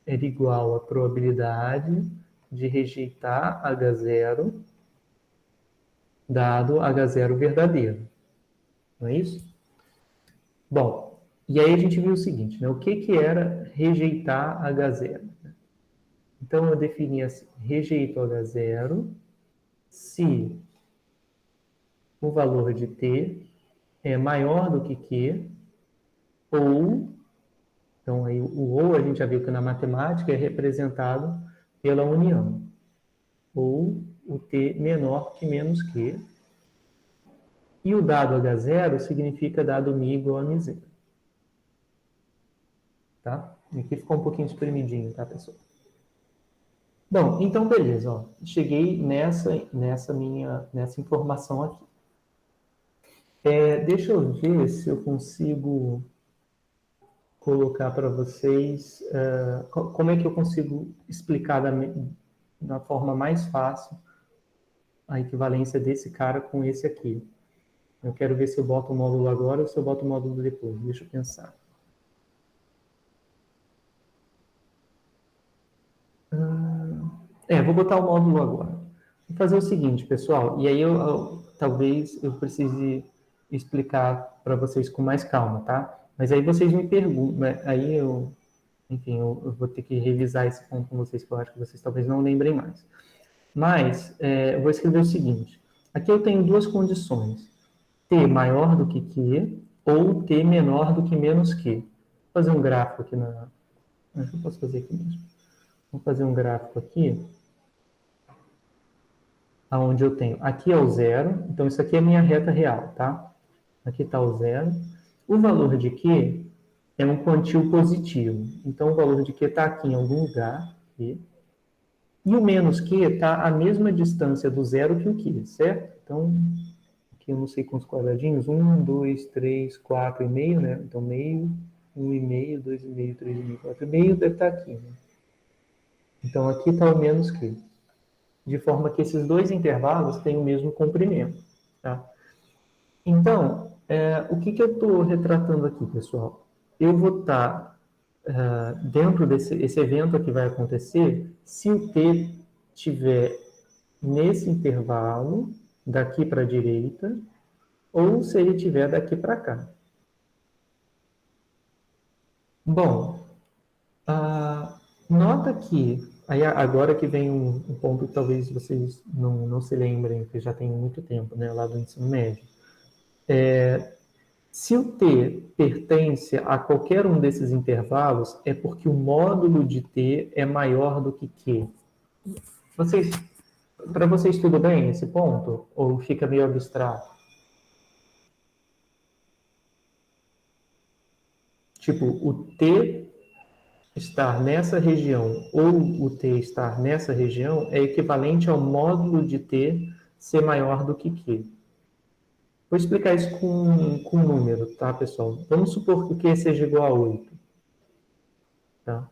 era igual à probabilidade de rejeitar H0 dado H0 verdadeiro. Não é isso? Bom, e aí a gente viu o seguinte, né? O que era rejeitar H0? Então, eu defini assim, rejeito H0 se o valor de t é maior do que Q, ou, então aí o ou a gente já viu que na matemática é representado pela união, ou o t menor que menos Q, e o dado H0 significa dado μ igual a μ0. Tá? Aqui ficou um pouquinho espremidinho, tá, pessoal? Bom, então beleza, ó. Cheguei nessa informação aqui. Deixa eu ver se eu consigo colocar para vocês como é que eu consigo explicar da forma mais fácil a equivalência desse cara com esse aqui. Eu quero ver se eu boto o módulo agora ou se eu boto o módulo depois. Deixa eu pensar. Vou botar o módulo agora. Vou fazer o seguinte, pessoal, e aí talvez eu precise explicar para vocês com mais calma, tá? Mas aí vocês me perguntam, aí eu vou ter que revisar esse ponto com vocês, que eu acho que vocês talvez não lembrem mais. Mas, eu vou escrever o seguinte, aqui eu tenho duas condições, t maior do que q, ou t menor do que menos q. Vou fazer um gráfico aqui acho que eu posso fazer aqui mesmo. Vou fazer um gráfico aqui, onde eu tenho, aqui é o zero, então isso aqui é a minha reta real, tá? Aqui está o zero. O valor de Q é um quantio positivo, então o valor de Q está aqui em algum lugar, aqui. E o menos Q está à mesma distância do zero que o Q, certo? Então, aqui eu não sei quantos quadradinhos, 1, 2, 3, 4,5, né? Então, meio, 1,5, 2,5, 3,5, 4,5 deve estar aqui, né? Então, aqui está o menos Q. De forma que esses dois intervalos têm o mesmo comprimento. Tá? Então, o que eu estou retratando aqui, pessoal? Eu vou estar dentro desse evento que vai acontecer se o t estiver nesse intervalo, daqui para a direita, ou se ele estiver daqui para cá. Bom, nota que, aí agora que vem um ponto que talvez vocês não se lembrem, que já tem muito tempo, né, lá do ensino médio. Se o t pertence a qualquer um desses intervalos, é porque o módulo de t é maior do que q. Para vocês tudo bem esse ponto? Ou fica meio abstrato? Tipo, o t estar nessa região ou o t estar nessa região é equivalente ao módulo de t ser maior do que q. Vou explicar isso com um número, tá, pessoal? Vamos supor que o q seja igual a 8. Tá?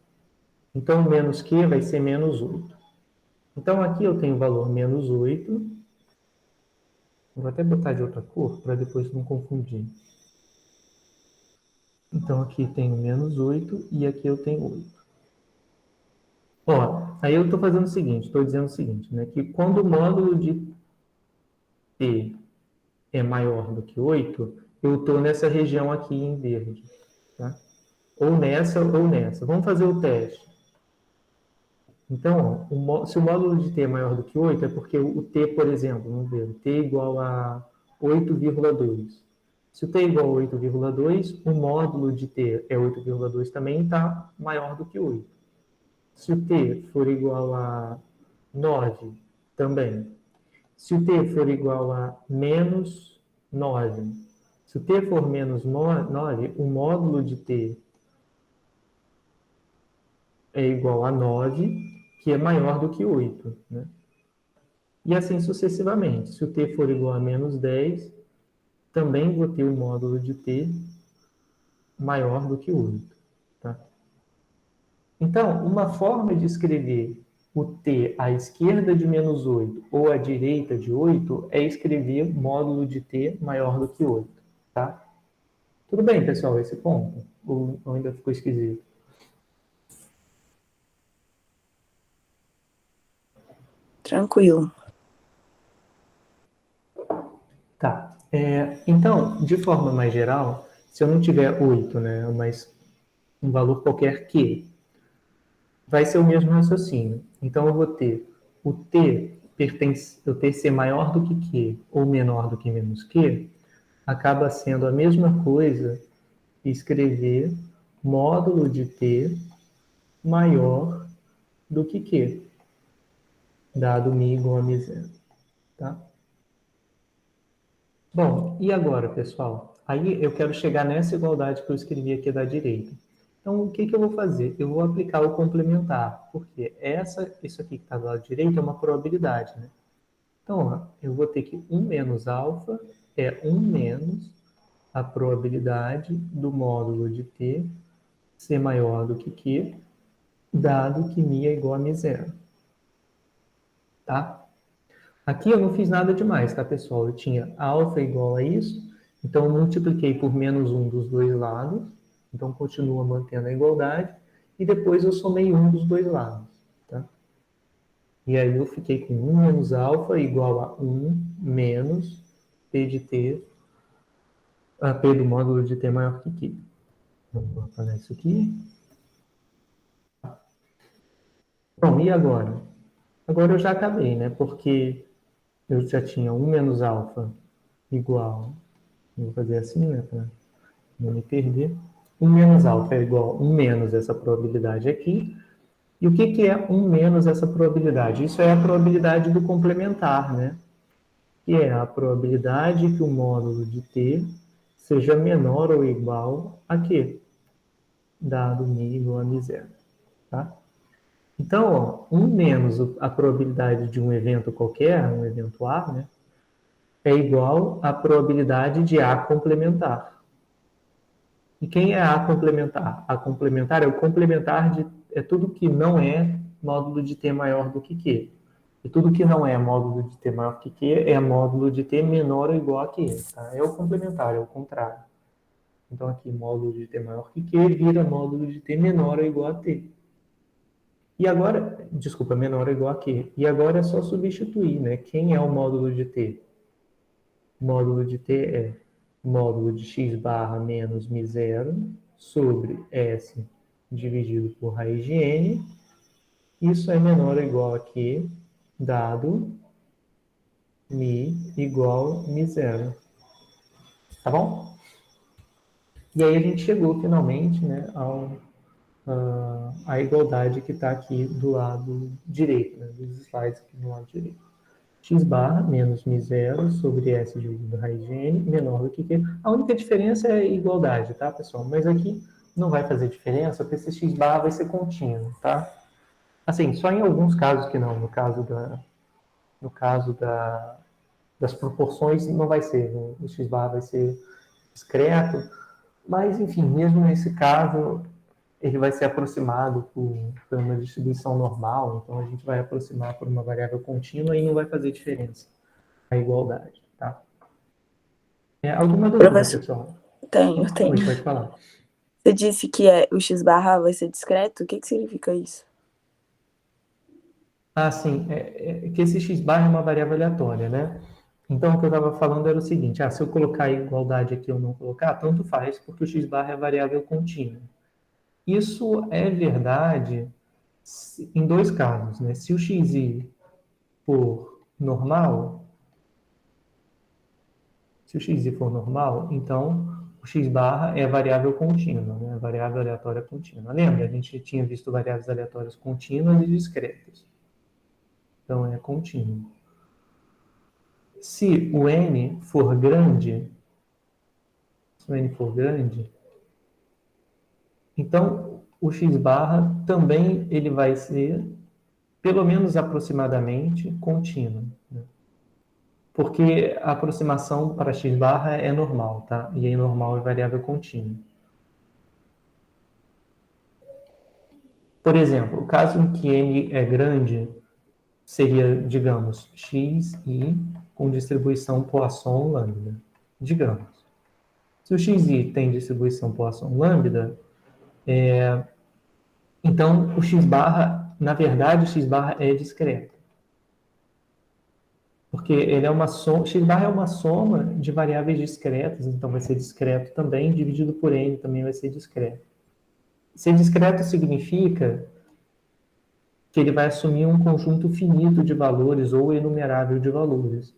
Então, menos q vai ser menos 8. Então, aqui eu tenho o valor menos 8. Vou até botar de outra cor, para depois não confundir. Então, aqui tenho menos 8 e aqui eu tenho 8. Ó, aí eu estou fazendo o seguinte, estou dizendo o seguinte, né, que quando o módulo de t é maior do que 8, eu estou nessa região aqui em verde. Tá? Ou nessa ou nessa. Vamos fazer o teste. Então, ó, se o módulo de t é maior do que 8, é porque o t, por exemplo, vamos ver, o t é igual a 8,2. Se o t é igual a 8,2, o módulo de t é 8,2 também, está maior do que 8. Se o t for igual a 9, também. Se o t for igual a menos 9, se o t for menos 9, o módulo de t é igual a 9, que é maior do que 8. Né? E assim sucessivamente. Se o t for igual a menos 10, também vou ter o módulo de t maior do que 8. Tá? Então, uma forma de escrever o t à esquerda de menos 8 ou à direita de 8 é escrever módulo de t maior do que 8. Tá? Tudo bem, pessoal, esse ponto? Ou ainda ficou esquisito? Tranquilo. Tá. Então, de forma mais geral, se eu não tiver 8, né, mas um valor qualquer Q, vai ser o mesmo raciocínio. Então, eu vou ter o T pertence, o T ser maior do que Q ou menor do que menos Q, acaba sendo a mesma coisa escrever módulo de T maior do que Q, dado mi igual a mi zero. Tá? Bom, e agora, pessoal? Aí eu quero chegar nessa igualdade que eu escrevi aqui da direita. Então, o que eu vou fazer? Eu vou aplicar o complementar, porque isso aqui que está do lado direito é uma probabilidade, né? Então, ó, eu vou ter que 1 menos alfa é 1 menos a probabilidade do módulo de t ser maior do que q, dado que mi é igual a mi zero. Tá? Aqui eu não fiz nada demais, tá, pessoal? Eu tinha alfa igual a isso, então eu multipliquei por menos 1 dos dois lados, então continua mantendo a igualdade, e depois eu somei 1 dos dois lados, tá? E aí eu fiquei com 1 menos alfa igual a 1 menos p de t, a p do módulo de t maior que q. Vamos apagar isso aqui. Bom, e agora? Agora eu já acabei, né? Porque eu já tinha 1 menos alfa igual, vou fazer assim, né? Para não me perder. 1 menos alfa é igual a 1 menos essa probabilidade aqui. E o que é 1 menos essa probabilidade? Isso é a probabilidade do complementar, né? Que é a probabilidade que o módulo de t seja menor ou igual a q, dado mi igual a mi zero. Tá? Então, ó, 1 menos a probabilidade de um evento qualquer, um evento A, né? É igual à probabilidade de A complementar. E quem é A complementar? A complementar é o complementar é tudo que não é módulo de T maior do que Q. E tudo que não é módulo de T maior que Q é módulo de T menor ou igual a Q. Tá? É o complementar, é o contrário. Então aqui, módulo de T maior que Q vira módulo de T menor ou igual a T. E agora, desculpa, menor ou igual a Q. E agora é só substituir, né? Quem é o módulo de T? O módulo de T é módulo de x barra menos mi zero sobre S dividido por raiz de n. Isso é menor ou igual a Q, dado mi igual a mi zero. Tá bom? E aí a gente chegou finalmente, né, à igualdade que está aqui do lado direito, né, dos slides aqui do lado direito. X barra menos mi zero sobre S dividido por raiz de n menor do que Q. A única diferença é a igualdade, tá, pessoal? Mas aqui não vai fazer diferença, porque esse X barra vai ser contínuo, tá? Assim, só em alguns casos que não. No caso das proporções, não vai ser. O X barra vai ser discreto. Mas, enfim, mesmo nesse caso, ele vai ser aproximado por uma distribuição normal. Então, a gente vai aproximar por uma variável contínua e não vai fazer diferença a igualdade, tá? Alguma dúvida, Professor, pessoal? tenho. Oi, pode falar. Você disse que o x barra vai ser discreto? O que significa isso? Ah, sim, que esse x bar é uma variável aleatória, né? Então, o que eu estava falando era o seguinte, se eu colocar a igualdade aqui ou não colocar, tanto faz, porque o x bar é variável contínua. Isso é verdade em dois casos, né? Se o xi for normal, se o xi for normal, então o x barra é variável contínua, né? Variável aleatória contínua. Lembra? A gente tinha visto variáveis aleatórias contínuas e discretas. Então é contínuo. Se o n for grande, então o x barra também ele vai ser pelo menos aproximadamente contínua, né? Porque a aproximação para x barra é normal, tá? E aí normal é variável contínua. Por exemplo, o caso em que n é grande seria, digamos, xi com distribuição Poisson lambda. Digamos. Se o xi tem distribuição Poisson lambda, então o x barra, na verdade, o x barra é discreto. Porque ele é uma soma, x barra é uma soma de variáveis discretas, então vai ser discreto também, dividido por n também vai ser discreto. Ser discreto significa que ele vai assumir um conjunto finito de valores ou enumerável de valores.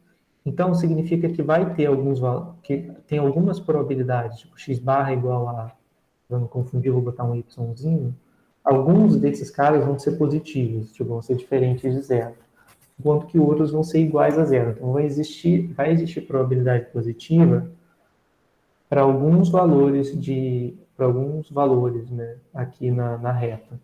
Então, significa que vai ter que tem algumas probabilidades, tipo x barra igual a, para não confundir, vou botar um yzinho, alguns desses caras vão ser positivos, tipo, vão ser diferentes de zero, enquanto que outros vão ser iguais a zero. Então, vai existir probabilidade positiva para alguns valores né, aqui na reta.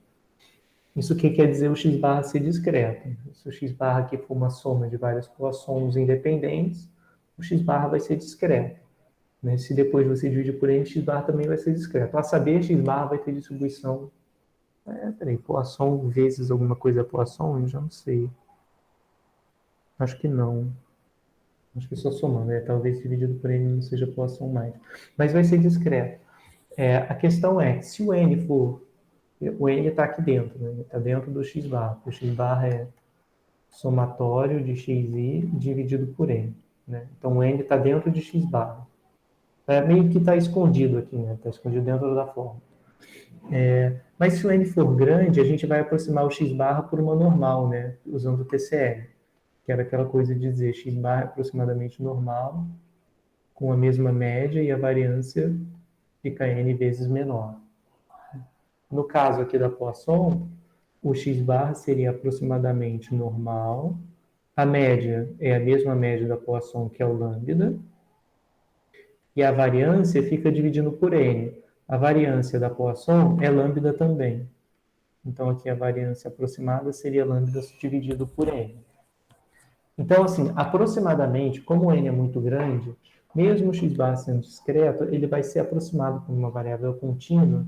Isso que quer dizer o x barra ser discreto. Se o x barra aqui for uma soma de várias poissons independentes, o x barra vai ser discreto. Né? Se depois você dividir por n, x barra também vai ser discreto. A saber, x barra vai ter distribuição... peraí, Poisson vezes alguma coisa Poisson? Eu já não sei. Acho que não. Acho que só somando, né? Talvez dividido por n não seja Poisson mais. Mas vai ser discreto. A questão é, se o n for... O n está aqui dentro, né? Está dentro do x barra. O x barra é somatório de xi dividido por n. Né? Então, o n está dentro de x barra. Meio que está escondido aqui, né? Está escondido dentro da forma. Mas se o n for grande, a gente vai aproximar o x barra por uma normal, né? Usando o TCL, que era aquela coisa de dizer x barra é aproximadamente normal, com a mesma média e a variância fica n vezes menor. No caso aqui da Poisson, o x barra seria aproximadamente normal, a média é a mesma média da Poisson, que é o lambda, e a variância fica dividindo por n. A variância da Poisson é lambda também. Então, aqui a variância aproximada seria lambda dividido por n. Então, assim, aproximadamente, como o n é muito grande, mesmo o x barra sendo discreto, ele vai ser aproximado por uma variável contínua,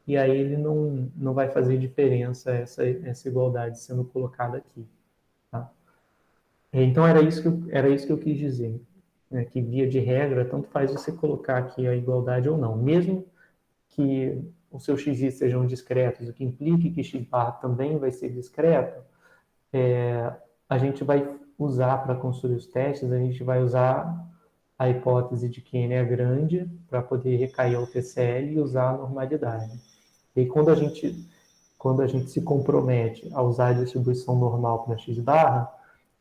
e aí ele não vai fazer diferença essa igualdade sendo colocada aqui. Tá? Então, era isso que eu quis dizer. Né? Que, via de regra, tanto faz você colocar aqui a igualdade ou não. Mesmo que os seus xi sejam discretos, o que implique que x barra também vai ser discreto, a gente vai usar, para construir os testes, a gente vai usar a hipótese de que n é grande para poder recair ao TCL e usar a normalidade. E quando a gente se compromete a usar a distribuição normal para x barra,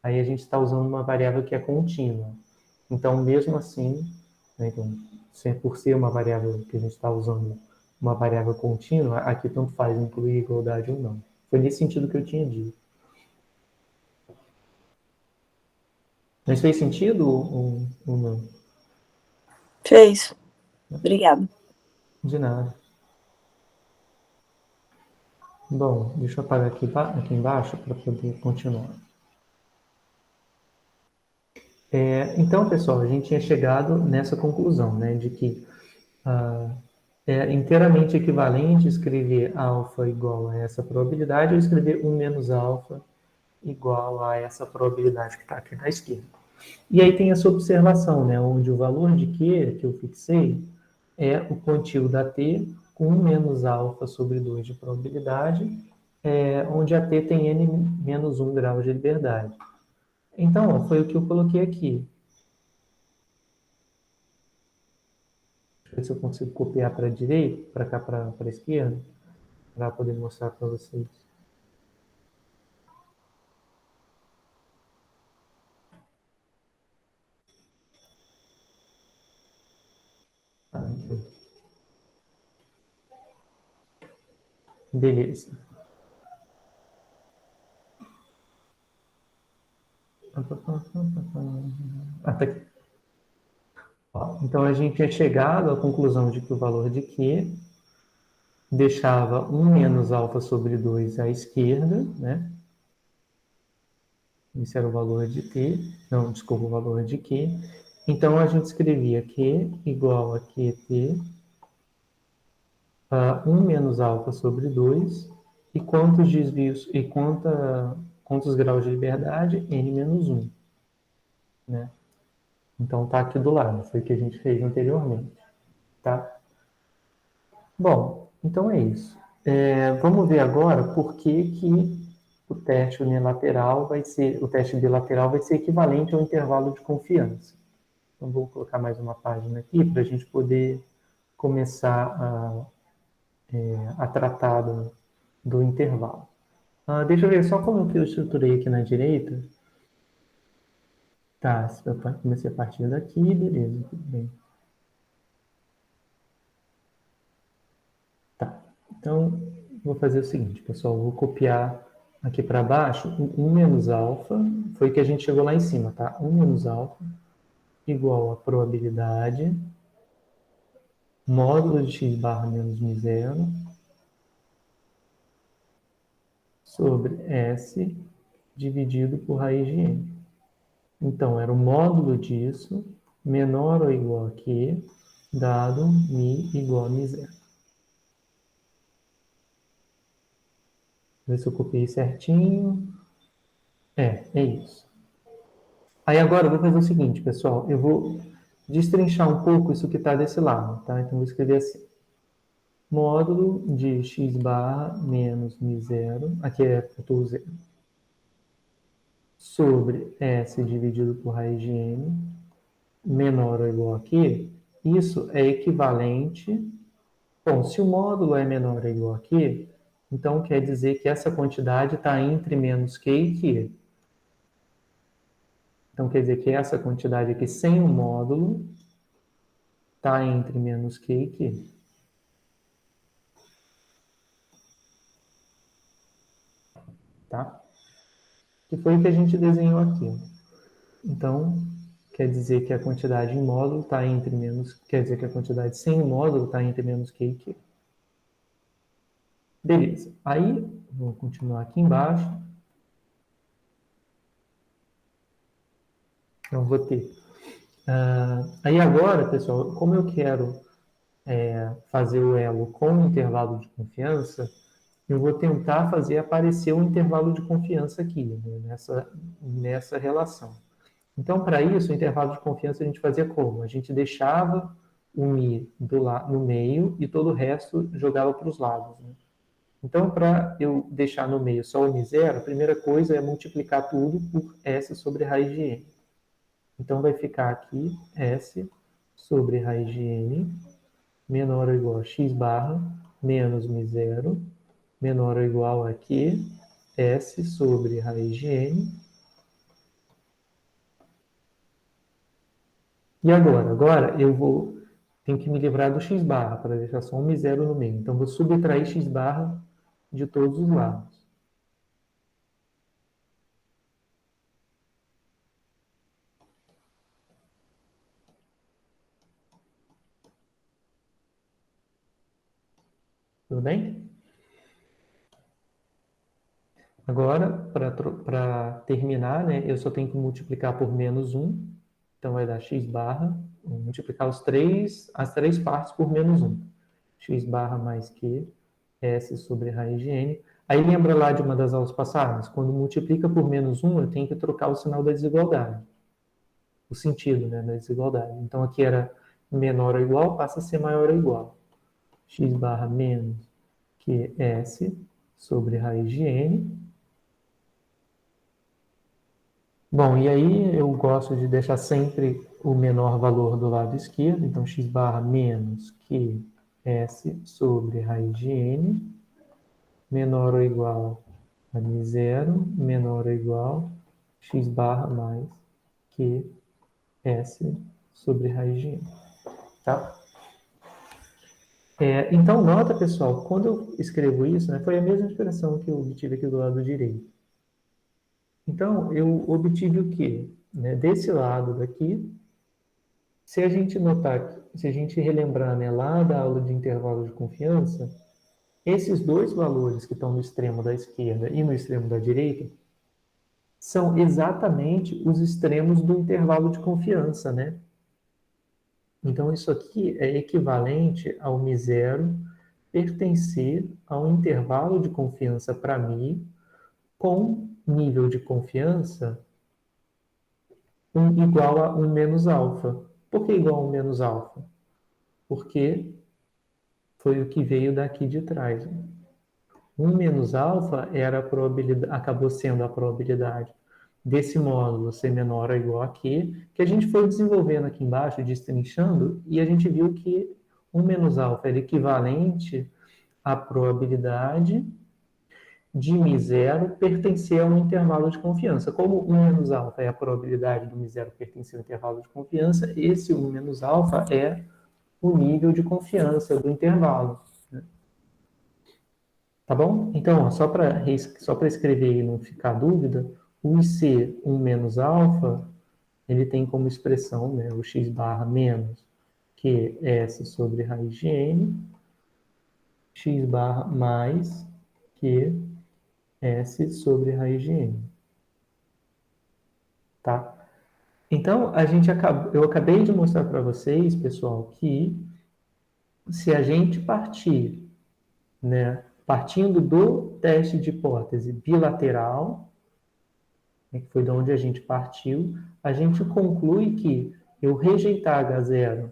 aí a gente está usando uma variável que é contínua. Então, mesmo assim, né, então, por ser uma variável que a gente está usando, uma variável contínua, aqui tanto faz incluir igualdade ou não. Foi nesse sentido que eu tinha dito. Mas fez sentido ou não? Fez. Obrigada. De nada. Bom, deixa eu apagar aqui embaixo para poder continuar. Então, pessoal, a gente tinha chegado nessa conclusão, né, de que é inteiramente equivalente escrever alfa igual a essa probabilidade ou escrever 1 menos alfa igual a essa probabilidade que está aqui na esquerda. E aí tem essa observação, né, onde o valor de Q que eu fixei é o quantio da T com 1 menos alfa sobre 2 de probabilidade, onde a T tem n menos 1 grau de liberdade. Então, foi o que eu coloquei aqui. Deixa eu ver se eu consigo copiar para a direita, para cá, para a esquerda, para poder mostrar para vocês. Beleza. Tá aqui. Então, a gente tinha chegado à conclusão de que o valor de Q deixava 1 menos alfa sobre 2 à esquerda, né? Esse era o valor de t, não, desculpa, o valor de q. Então, a gente escrevia q igual a qt, 1 menos alfa sobre 2, e quantos desvios, e quantos graus de liberdade? N menos 1. Né? Então, está aqui do lado, foi o que a gente fez anteriormente. Tá? Bom, então é isso. Vamos ver agora por que o teste unilateral o teste bilateral vai ser equivalente ao intervalo de confiança. Então, vou colocar mais uma página aqui para a gente poder começar a tratar do intervalo. Deixa eu ver só como que eu estruturei aqui na direita. Tá, eu comecei a partir daqui, beleza, tudo bem. Tá, então vou fazer o seguinte, pessoal, vou copiar aqui para baixo 1 menos alfa, foi que a gente chegou lá em cima, tá? 1 menos alfa igual a probabilidade módulo de x barra menos μ0 sobre S dividido por raiz de n. Então, era o módulo disso menor ou igual a Q, dado μ igual a μ0. Ver se eu copiei certinho. É isso. Aí agora eu vou fazer o seguinte, pessoal. Eu vou destrinchar um pouco isso que está desse lado, tá? Então, vou escrever assim. Módulo de x barra menos μ0, aqui é o zero, sobre S dividido por raiz de n, menor ou igual a Q, isso é equivalente... Bom, se o módulo é menor ou igual a Q, então quer dizer que essa quantidade está entre menos Q e Q. Então quer dizer que essa quantidade aqui sem o módulo está entre menos Q e Q. Tá? Que foi o que a gente desenhou aqui. Então, quer dizer que a quantidade em módulo está entre menos... Quer dizer que a quantidade sem o módulo está entre menos Q e Q. Beleza. Aí, vou continuar aqui embaixo. Então, vou ter... aí agora, pessoal, como eu quero fazer o elo com o intervalo de confiança, eu vou tentar fazer aparecer um intervalo de confiança aqui, né, nessa relação. Então, para isso, o intervalo de confiança a gente fazia como? A gente deixava o μ no meio e todo o resto jogava para os lados. Né? Então, para eu deixar no meio só o μ0, a primeira coisa é multiplicar tudo por S sobre raiz de n. Então, vai ficar aqui S sobre raiz de n menor ou igual a x barra menos μ0 menor ou igual a Q S sobre raiz de n. E agora? Agora eu tenho que me livrar do x barra para deixar só um μ0 no meio. Então, vou subtrair x barra de todos os lados. Tudo bem? Agora, para terminar, né, eu só tenho que multiplicar por menos 1. Então, vai dar x barra, vou multiplicar as três partes por menos 1. X barra mais Q, S sobre raiz de n. Aí lembra lá de uma das aulas passadas? Quando multiplica por menos 1, eu tenho que trocar o sinal da desigualdade. O sentido, né, da desigualdade. Então, aqui era menor ou igual, passa a ser maior ou igual. X barra menos QS sobre raiz de n. Bom, e aí eu gosto de deixar sempre o menor valor do lado esquerdo. Então, x barra menos QS sobre raiz de n menor ou igual a μ0 menor ou igual x barra mais QS sobre raiz de n. Tá? Então, nota, pessoal, quando eu escrevo isso, né, foi a mesma expressão que eu obtive aqui do lado direito. Então, eu obtive o quê? Né, desse lado daqui, se a gente notar, se a gente relembrar, né, lá da aula de intervalo de confiança, esses dois valores que estão no extremo da esquerda e no extremo da direita são exatamente os extremos do intervalo de confiança, né? Então, isso aqui é equivalente ao μ0 pertencer a um intervalo de confiança para μ com nível de confiança igual a 1 menos alfa. Por que igual a 1 menos alfa? Porque foi o que veio daqui de trás. 1 menos alfa era a probabilidade, acabou sendo a probabilidade desse módulo ser menor ou igual a Q, que a gente foi desenvolvendo aqui embaixo, destrinchando, e a gente viu que 1 menos alfa era equivalente à probabilidade de μ0 pertencer a um intervalo de confiança. Como 1 menos alfa é a probabilidade do μ0 pertencer a um intervalo de confiança, esse 1 menos alfa é o nível de confiança do intervalo. Tá bom? Então, ó, só para escrever e não ficar dúvida, o IC 1 menos alfa, ele tem como expressão, né, o x barra menos QS sobre raiz de n, x barra mais QS sobre raiz de n. Tá? Então, eu acabei de mostrar para vocês, pessoal, que se a gente partir, né, partindo do teste de hipótese bilateral, que foi de onde a gente partiu, a gente conclui que eu rejeitar H0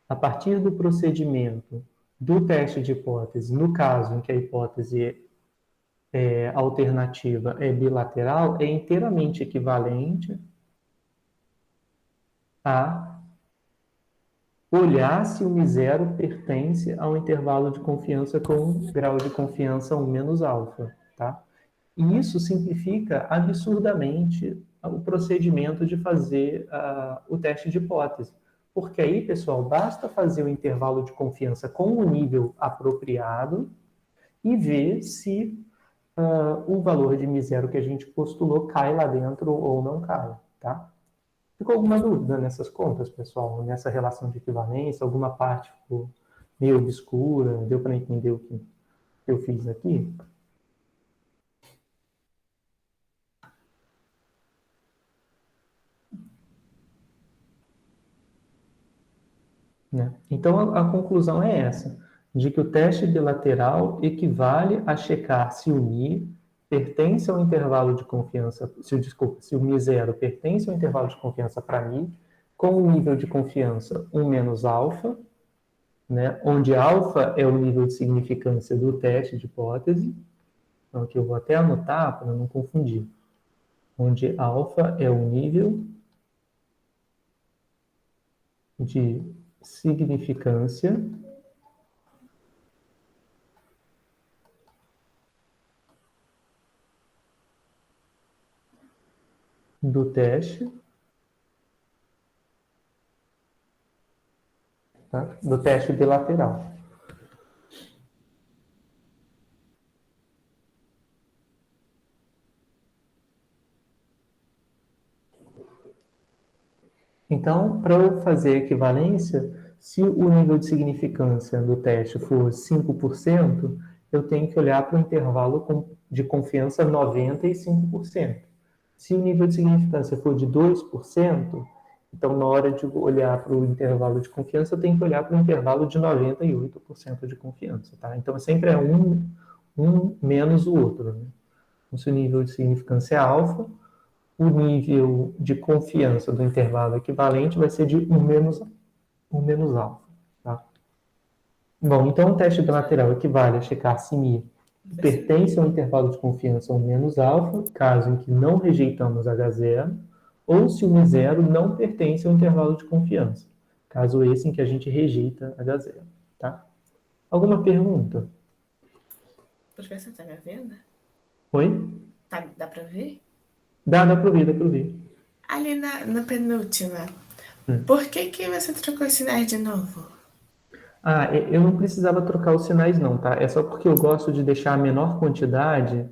a partir do procedimento do teste de hipótese, no caso em que a hipótese alternativa é bilateral, é inteiramente equivalente a olhar se o μ0 pertence a um intervalo de confiança com grau de confiança 1 menos alfa, tá? E isso simplifica absurdamente o procedimento de fazer o teste de hipótese. Porque aí, pessoal, basta fazer o intervalo de confiança com o nível apropriado e ver se o valor de μ0 que a gente postulou cai lá dentro ou não cai, tá? Ficou alguma dúvida nessas contas, pessoal? Nessa relação de equivalência? Alguma parte ficou meio obscura? Deu para entender o que eu fiz aqui? Né? Então, a conclusão é essa, de que o teste bilateral equivale a checar se o μ pertence ao intervalo de confiança, se o μ0 pertence ao intervalo de confiança para μ, com o nível de confiança 1 menos alfa, né, onde alfa é o nível de significância do teste de hipótese, então aqui eu vou até anotar para não confundir, onde alfa é o nível de significância do teste, tá? Do teste bilateral. Então, para eu fazer a equivalência, se o nível de significância do teste for 5%, eu tenho que olhar para o intervalo de confiança 95%. Se o nível de significância for de 2%, então, na hora de olhar para o intervalo de confiança, eu tenho que olhar para o intervalo de 98% de confiança, tá? Então, sempre é um menos o outro, né? Então, se o nível de significância é alfa, o nível de confiança do intervalo equivalente vai ser de 1 menos alfa, tá? Bom, então o teste bilateral equivale a checar se μ pertence ao intervalo de confiança 1 menos alfa, caso em que não rejeitamos H0, ou se o μ0 não pertence ao intervalo de confiança, caso esse em que a gente rejeita H0, tá? Alguma pergunta? Professor, tá me vendo? Oi? Dá pra ver? Dá para ouvir. Ali na penúltima, por que você trocou os sinais de novo? Eu não precisava trocar os sinais não, tá? É só porque eu gosto de deixar a menor quantidade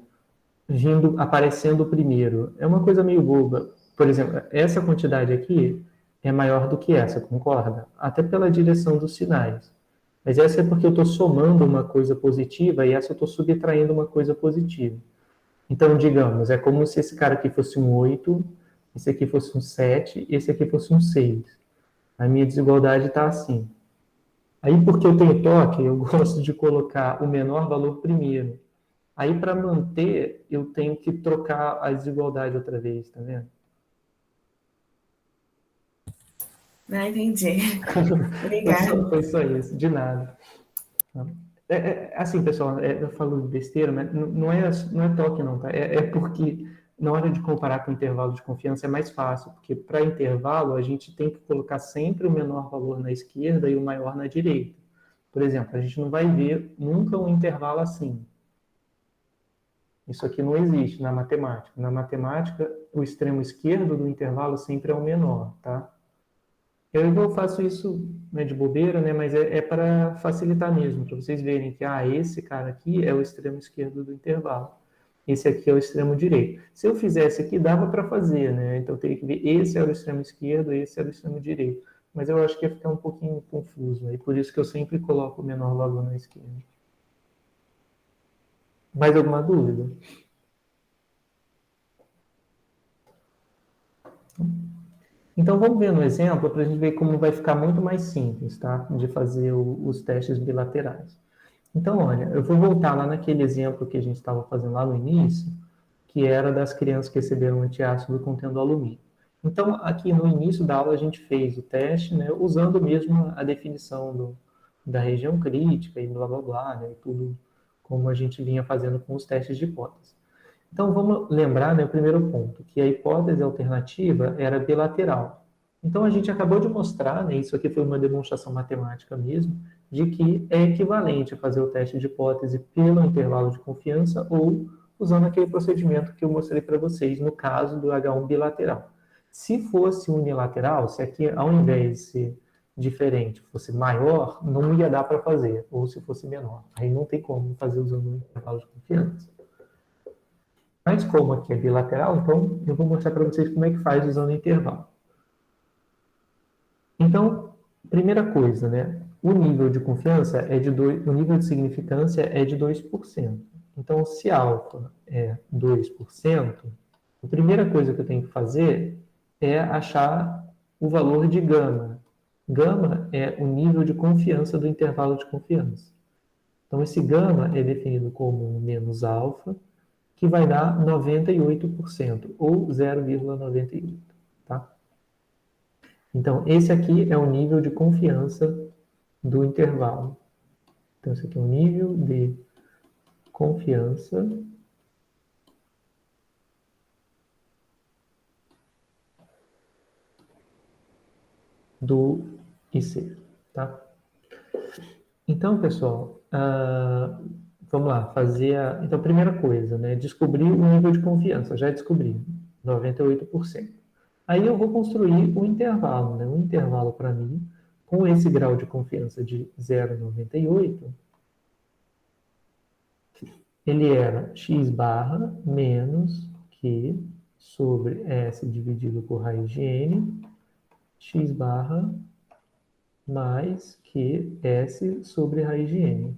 aparecendo primeiro. É uma coisa meio boba. Por exemplo, essa quantidade aqui é maior do que essa, concorda? Até pela direção dos sinais. Mas essa é porque eu estou somando uma coisa positiva e essa eu estou subtraindo uma coisa positiva. Então, digamos, é como se esse cara aqui fosse um 8, esse aqui fosse um 7, esse aqui fosse um 6. A minha desigualdade está assim. Aí, porque eu tenho toque, eu gosto de colocar o menor valor primeiro. Aí, para manter, eu tenho que trocar a desigualdade outra vez, tá vendo? Não entendi. Obrigada. Foi só isso, de nada. Assim, pessoal, eu falo besteira, mas não é toque, não, tá? É porque na hora de comparar com o intervalo de confiança é mais fácil, porque para intervalo a gente tem que colocar sempre o menor valor na esquerda e o maior na direita. Por exemplo, a gente não vai ver nunca um intervalo assim. Isso aqui não existe na matemática. Na matemática, o extremo esquerdo do intervalo sempre é o menor, tá? Eu faço isso, né, de bobeira, né, mas é para facilitar mesmo, para vocês verem que esse cara aqui é o extremo esquerdo do intervalo. Esse aqui é o extremo direito. Se eu fizesse aqui, dava para fazer, né? Então eu teria que ver esse era o extremo esquerdo, esse era o extremo direito. Mas eu acho que ia ficar um pouquinho confuso, e por isso que eu sempre coloco o menor valor na esquerda. Mais alguma dúvida? Então, vamos ver no exemplo para a gente ver como vai ficar muito mais simples, tá? De fazer os testes bilaterais. Então, olha, eu vou voltar lá naquele exemplo que a gente estava fazendo lá no início, que era das crianças que receberam antiácido contendo alumínio. Então, aqui no início da aula a gente fez o teste, né, usando mesmo a definição da região crítica e blá blá blá, né, e tudo como a gente vinha fazendo com os testes de hipótese. Então, vamos lembrar, né, o primeiro ponto, que a hipótese alternativa era bilateral. Então, a gente acabou de mostrar, né, isso aqui foi uma demonstração matemática mesmo, de que é equivalente a fazer o teste de hipótese pelo intervalo de confiança ou usando aquele procedimento que eu mostrei para vocês, no caso do H1 bilateral. Se fosse unilateral, se aqui, ao invés de ser diferente, fosse maior, não ia dar para fazer, ou se fosse menor. Aí não tem como fazer usando o intervalo de confiança. Mas como aqui é bilateral, então eu vou mostrar para vocês como é que faz usando intervalo. Então, primeira coisa, né? O nível de confiança o nível de significância é de 2%. Então, se alfa é 2%, a primeira coisa que eu tenho que fazer é achar o valor de gama. Gama é o nível de confiança do intervalo de confiança. Então, esse gama é definido como menos alfa, que vai dar 98%, ou 0,98, tá? Então, esse aqui é o nível de confiança do intervalo. Então, esse aqui é o nível de confiança do IC, tá? Então, pessoal, vamos lá, então, primeira coisa, né? Descobrir o nível de confiança. Já descobri, 98%. Aí eu vou construir o intervalo, né? Um intervalo para mim, com esse grau de confiança de 0,98, ele era x barra menos Q sobre S dividido por raiz de N, x barra mais QS sobre raiz de N.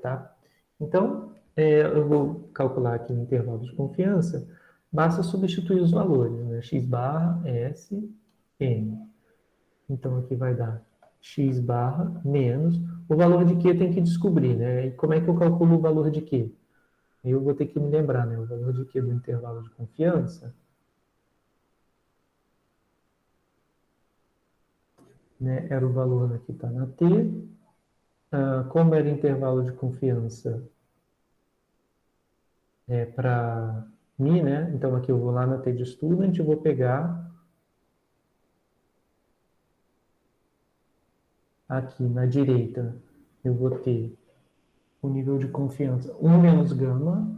Tá? Então, eu vou calcular aqui o intervalo de confiança, basta substituir os valores, né? X barra, S, N. Então, aqui vai dar x barra menos, o valor de Q tem que descobrir, né? E como é que eu calculo o valor de Q? Eu vou ter que me lembrar, né? O valor de Q do intervalo de confiança, né? Era o valor que está na T. Como era intervalo de confiança para mim, né? Então, aqui eu vou lá na T de student e vou pegar aqui na direita, eu vou ter o nível de confiança 1 menos gama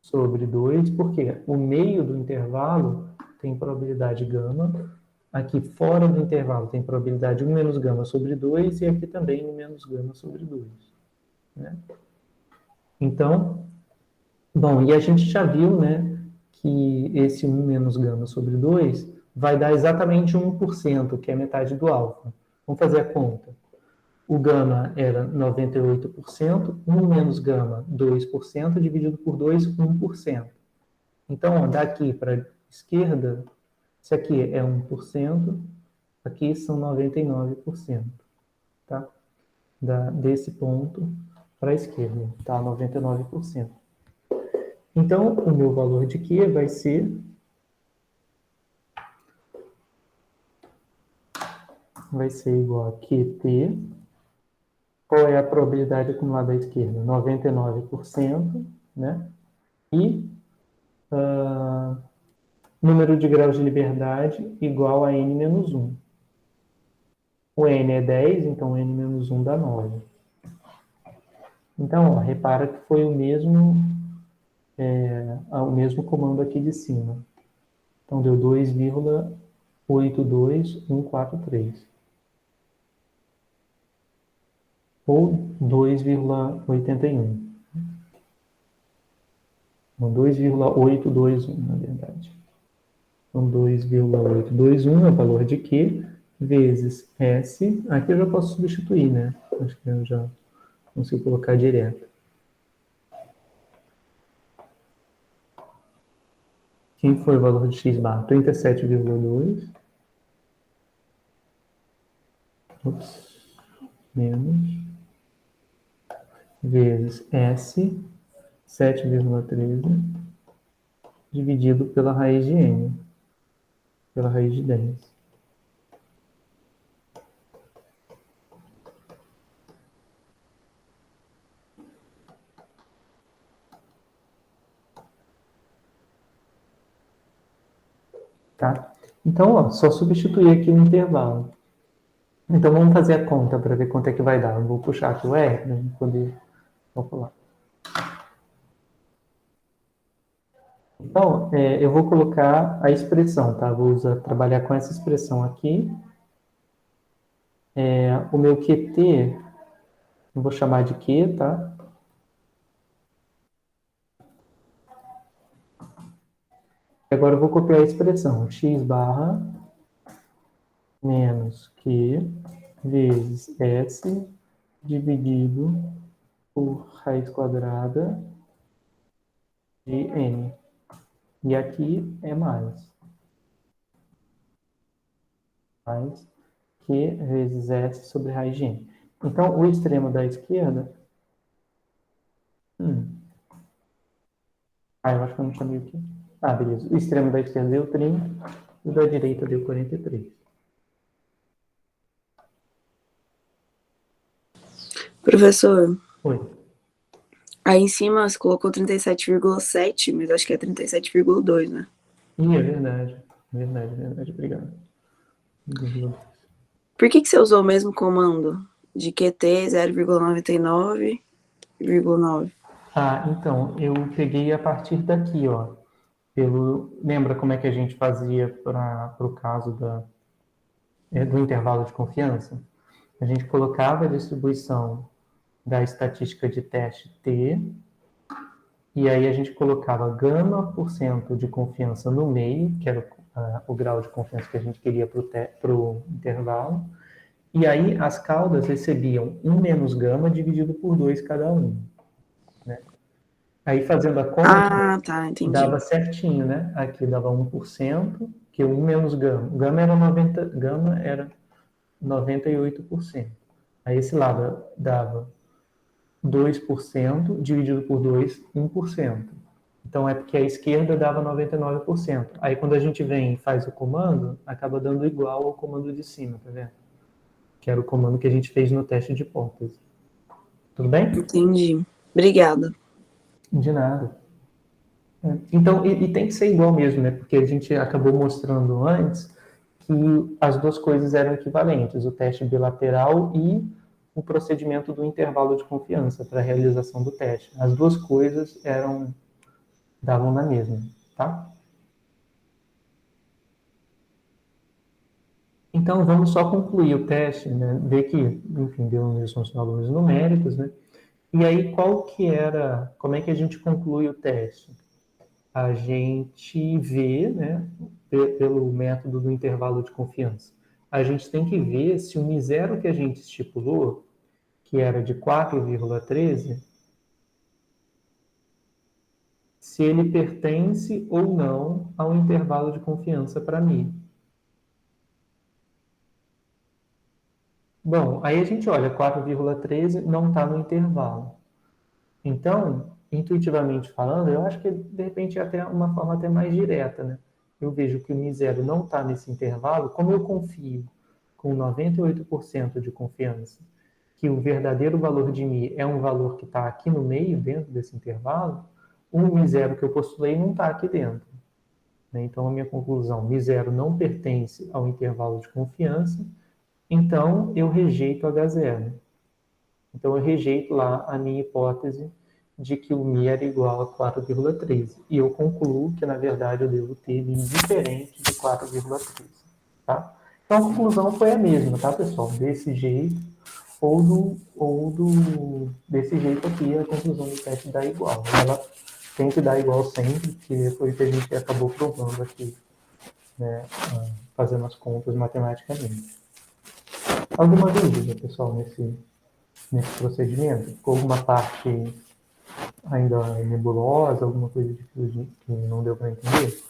sobre 2, porque o meio do intervalo tem probabilidade gama, aqui fora do intervalo tem probabilidade 1 menos gama sobre 2, e aqui também 1 menos gama sobre 2. Né? Então, bom, e a gente já viu, né, que esse 1 menos gama sobre 2 vai dar exatamente 1%, que é metade do alfa. Vamos fazer a conta. o gama era 98%, 1 menos gama, 2%, dividido por 2, 1%. Então, ó, daqui para a esquerda, isso aqui é 1%, aqui são 99%, tá? Desse ponto para a esquerda, tá? 99%. Então, o meu valor de Q vai ser igual a QT. Qual é a probabilidade acumulada à esquerda? 99%, né? E número de graus de liberdade igual a n menos 1. O n é 10, então n menos 1 dá 9. Então, ó, repara que foi o mesmo comando aqui de cima. Então, deu 2,82143. Ou 2,81. Então, 2,821, na verdade. Então, 2,821 é o valor de Q, vezes S. Aqui eu já posso substituir, né? Acho que eu já consigo colocar direto. Quem foi o valor de x bar? 37,2. Menos. Vezes S, 7,13. Dividido pela raiz de n. Pela raiz de 10. Tá? Então, ó, só substituir aqui o intervalo. Então, vamos fazer a conta para ver quanto é que vai dar. Eu vou puxar aqui o R para poder calcular. Então, eu vou colocar a expressão, tá? Vou trabalhar com essa expressão aqui. O meu QT, eu vou chamar de Q, tá? Agora eu vou copiar a expressão x barra menos Q vezes S dividido por raiz quadrada de N. E aqui é mais Q vezes S sobre raiz de N. Então, o extremo da esquerda... eu acho que eu não chamei aqui. Beleza. O extremo da esquerda deu 30 e o da direita deu 43. Professor, Oi. aí em cima você colocou 37,7, mas acho que é 37,2, né? É verdade. Verdade. Obrigado. Por que você usou o mesmo comando de QT 0,99,9? Então, eu peguei a partir daqui, ó. Lembra como é que a gente fazia para o caso do intervalo de confiança? A gente colocava a distribuição da estatística de teste T, e aí a gente colocava gama por cento de confiança no meio, que era o grau de confiança que a gente queria para o intervalo, e aí as caudas recebiam 1 menos gama dividido por 2 cada um. Né? Aí fazendo a conta, Tá, entendi. dava certinho, né? Aqui dava 1%, que 1 menos gama. Gama era 98%. Aí esse lado dava 2% dividido por 2, 1%. Então é porque a esquerda dava 99%. Aí quando a gente vem e faz o comando, acaba dando igual ao comando de cima, tá vendo? Que era o comando que a gente fez no teste de hipótese. Tudo bem? Entendi. Obrigada. De nada. Então, e tem que ser igual mesmo, né? Porque a gente acabou mostrando antes que as duas coisas eram equivalentes, o teste bilateral e o procedimento do intervalo de confiança para a realização do teste. As duas coisas davam na mesma, tá? Então, vamos só concluir o teste, né? Ver que, enfim, deu mesmos valores numéricos, né? E aí, como é que a gente conclui o teste? A gente vê, né, pelo método do intervalo de confiança, a gente tem que ver se o misero que a gente estipulou que era de 4,13, se ele pertence ou não ao intervalo de confiança para mim. Bom, aí a gente olha, 4,13 não está no intervalo. Então, intuitivamente falando, eu acho que de repente é até uma forma até mais direta, né? Eu vejo que o Mi0 não está nesse intervalo, como eu confio com 98% de confiança que o verdadeiro valor de Mi é um valor que está aqui no meio, dentro desse intervalo, o Mi0 que eu postulei não está aqui dentro. Né? Então, a minha conclusão, Mi0 não pertence ao intervalo de confiança, então eu rejeito H0. Então, eu rejeito lá a minha hipótese de que o Mi era igual a 4,13. E eu concluo que, na verdade, eu devo ter Mi diferente de 4,13. Tá? Então, a conclusão foi a mesma, tá, pessoal? Desse jeito, desse jeito aqui, a conclusão do teste dá igual. Ela tem que dar igual sempre, que foi o que a gente acabou provando aqui, né, fazendo as contas matematicamente. Alguma dúvida, pessoal, nesse procedimento? Ficou alguma parte ainda nebulosa, alguma coisa que não deu para entender?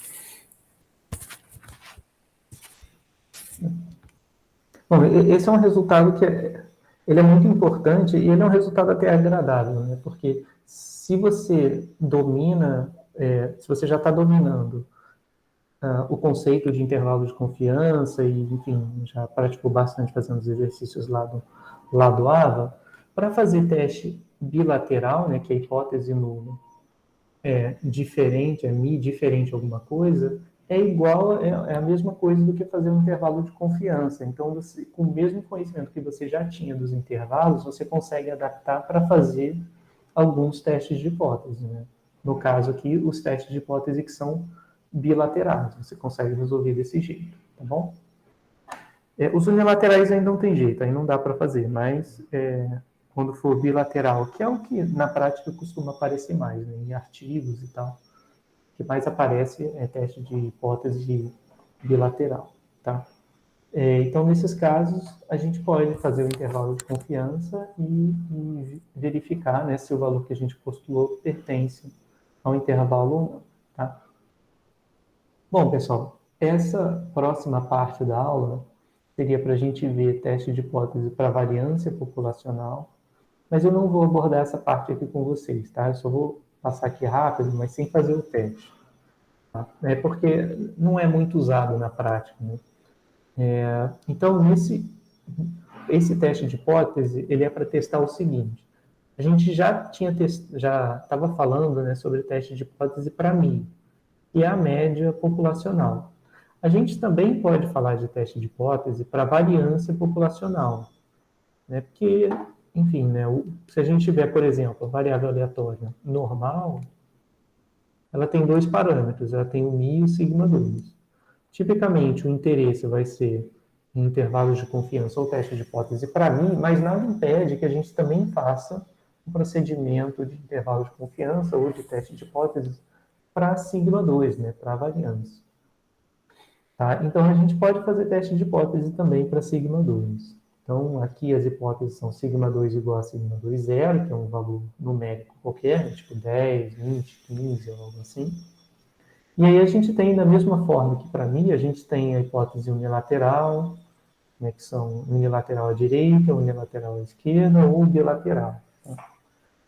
Bom, esse é um resultado que ele é muito importante e ele é um resultado até agradável, né? Porque se você domina, se você já está dominando o conceito de intervalo de confiança e, enfim, já praticou bastante fazendo os exercícios lá do AVA, para fazer teste bilateral, né, que a hipótese nula é diferente, é Mi diferente alguma coisa, é igual, é a mesma coisa do que fazer um intervalo de confiança. Então, você, com o mesmo conhecimento que você já tinha dos intervalos, você consegue adaptar para fazer alguns testes de hipótese, né? No caso aqui, os testes de hipótese que são bilaterais, você consegue resolver desse jeito, tá bom? Os unilaterais ainda não tem jeito, aí não dá para fazer, mas quando for bilateral, que é o que na prática costuma aparecer mais, né, em artigos e tal, o que mais aparece é teste de hipótese bilateral, tá? Então, nesses casos, a gente pode fazer o intervalo de confiança e verificar, né, se o valor que a gente postulou pertence ao intervalo ou não, tá? Bom, pessoal, essa próxima parte da aula seria para a gente ver teste de hipótese para variância populacional, mas eu não vou abordar essa parte aqui com vocês, tá? Eu só vou passar aqui rápido, mas sem fazer o teste. Tá? Porque não é muito usado na prática, né? Então, esse teste de hipótese, ele é para testar o seguinte. A gente já estava falando, né, sobre o teste de hipótese para Mi, que é a média populacional. A gente também pode falar de teste de hipótese para variância populacional, né? Porque, enfim, né, se a gente tiver, por exemplo, a variável aleatória normal, ela tem dois parâmetros, ela tem o Mi e o sigma 2. Tipicamente, o interesse vai ser em intervalos de confiança ou teste de hipótese para mim, mas nada impede que a gente também faça um procedimento de intervalo de confiança ou de teste de hipótese para sigma 2, né, para a variância. Tá? Então, a gente pode fazer teste de hipótese também para sigma 2. Então, aqui as hipóteses são sigma 2 igual a sigma 2 zero, que é um valor numérico qualquer, tipo 10, 20, 15, ou algo assim. E aí a gente tem, da mesma forma que para mim, a gente tem a hipótese unilateral, né, que são unilateral à direita, unilateral à esquerda ou bilateral. Tá?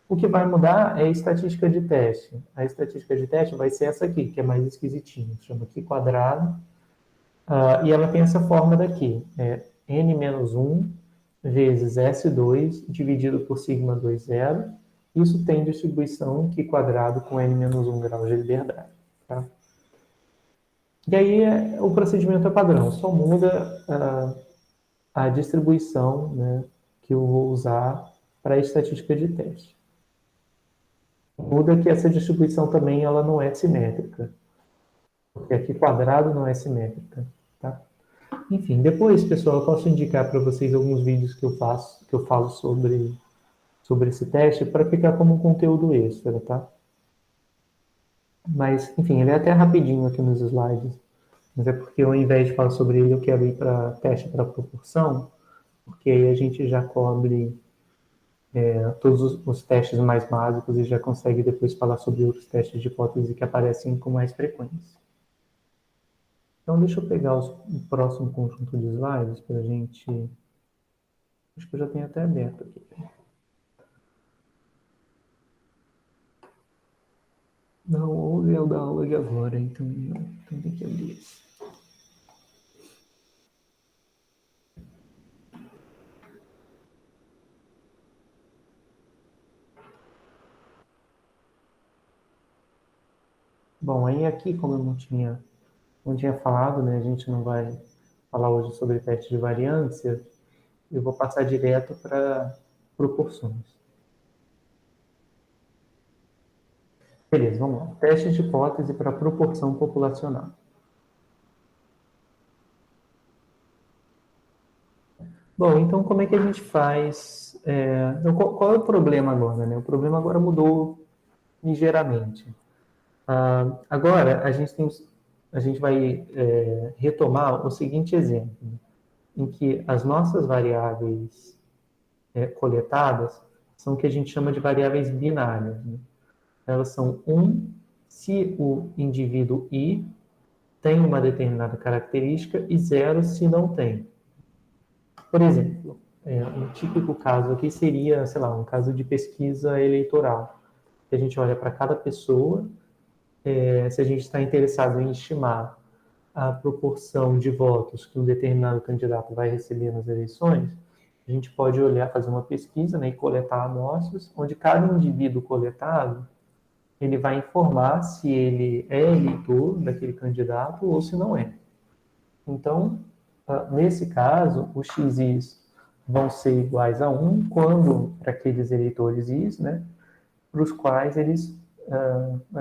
O que vai mudar é a estatística de teste. A estatística de teste vai ser essa aqui, que é mais esquisitinha, se chama Q quadrado, e ela tem essa forma daqui, n-1 vezes S2 dividido por sigma 2 zero. Isso tem distribuição Q quadrado com n-1 graus de liberdade. Tá? E aí o procedimento é padrão, só muda a distribuição, né, que eu vou usar para a estatística de teste. Muda que essa distribuição também ela não é simétrica, porque aqui quadrado não é simétrica. Tá? Enfim, depois, pessoal, eu posso indicar para vocês alguns vídeos que eu falo sobre esse teste para ficar como um conteúdo extra, tá? Mas, enfim, ele é até rapidinho aqui nos slides. Mas é porque ao invés de falar sobre ele, eu quero ir para teste para proporção, porque aí a gente já cobre todos os testes mais básicos e já consegue depois falar sobre outros testes de hipótese que aparecem com mais frequência. Então, deixa eu pegar o próximo conjunto de slides para a gente... Acho que eu já tenho até aberto aqui. Não, ou é o da aula de agora, então tem que abrir isso. Bom, aí aqui, como eu não tinha falado, né, a gente não vai falar hoje sobre teste de variância, eu vou passar direto para proporções. Beleza, vamos lá. Teste de hipótese para proporção populacional. Bom, então como é que a gente faz? Então, qual é o problema agora, né? O problema agora mudou ligeiramente. Agora, a gente vai retomar o seguinte exemplo, em que as nossas variáveis coletadas são o que a gente chama de variáveis binárias, né? Elas são se o indivíduo I tem uma determinada característica e 0 se não tem. Por exemplo, um típico caso aqui seria, sei lá, um caso de pesquisa eleitoral. Que a gente olha para cada pessoa, se a gente está interessado em estimar a proporção de votos que um determinado candidato vai receber nas eleições, a gente pode olhar, fazer uma pesquisa, né, e coletar amostras, onde cada indivíduo coletado ele vai informar se ele é eleitor daquele candidato ou se não é. Então, nesse caso, os xis vão ser iguais a 1 quando, para aqueles eleitores is, né, para os quais eles,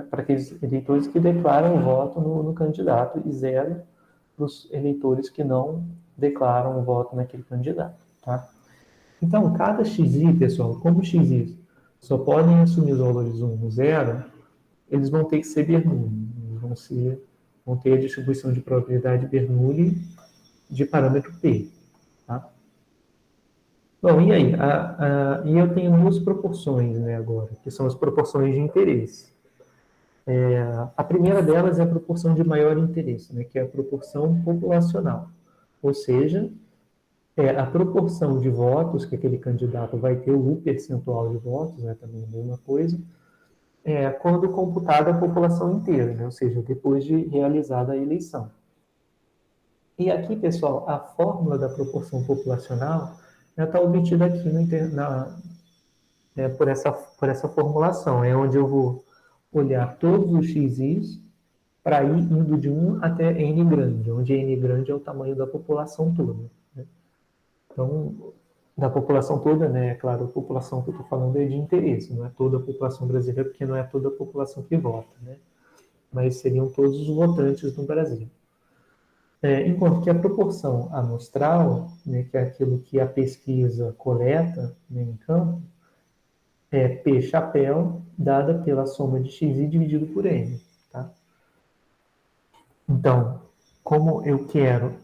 para aqueles eleitores que declaram o voto no candidato e 0 para os eleitores que não declaram o voto naquele candidato, tá? Então, cada xi, pessoal, como os xis só podem assumir os valores 1 e 0, eles vão ter que ser Bernoulli. Eles vão ter a distribuição de probabilidade Bernoulli de parâmetro P. Tá? Bom, e aí? E eu tenho duas proporções, né, agora, que são as proporções de interesse. A primeira delas é a proporção de maior interesse, né, que é a proporção populacional. Ou seja, a proporção de votos que aquele candidato vai ter, o percentual de votos, né, também é a mesma coisa, quando computada a população inteira, né? Ou seja, depois de realizada a eleição. E aqui, pessoal, a fórmula da proporção populacional está obtida aqui por essa formulação, onde eu vou olhar todos os xis para ir indo de 1 até n grande, onde n grande é o tamanho da população toda. Né? Então, da população toda, né? É claro, a população que eu estou falando é de interesse, não é toda a população brasileira, porque não é toda a população que vota, né? Mas seriam todos os votantes no Brasil. Enquanto que a proporção amostral, né, que é aquilo que a pesquisa coleta, né, em campo, é P chapéu, dada pela soma de xi dividido por n. Tá? Então, como eu quero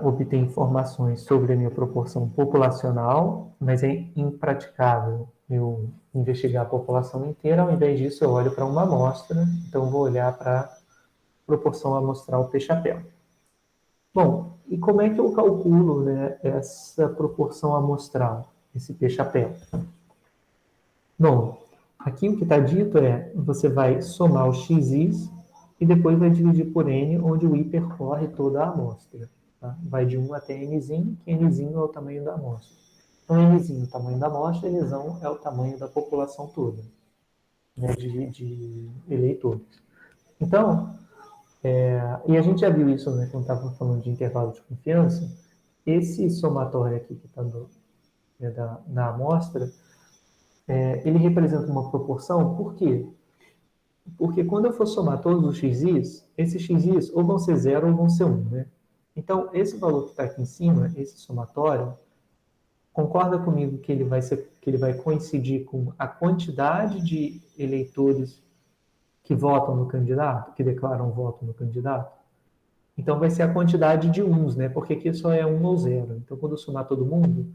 obter informações sobre a minha proporção populacional, mas é impraticável eu investigar a população inteira, ao invés disso eu olho para uma amostra, então eu vou olhar para a proporção amostral P-chapéu. Bom, e como é que eu calculo, né, essa proporção amostral, esse P-chapéu? Bom, aqui o que está dito você vai somar os xis e depois vai dividir por n, onde o i percorre toda a amostra. Tá? Vai de 1 até nzinho, que nzinho é o tamanho da amostra. Então, nzinho é o tamanho da amostra, nzão é o tamanho da população toda, né, de eleitores. Então, e a gente já viu isso, né, quando estava falando de intervalo de confiança, esse somatório aqui que está na amostra, ele representa uma proporção, por quê? Porque quando eu for somar todos os xis, esses xis ou vão ser 0 ou vão ser 1, né? Então, esse valor que está aqui em cima, esse somatório, concorda comigo que ele vai coincidir com a quantidade de eleitores que votam no candidato, que declaram voto no candidato? Então, vai ser a quantidade de uns, né? Porque aqui só é 1 ou 0. Então, quando eu somar todo mundo,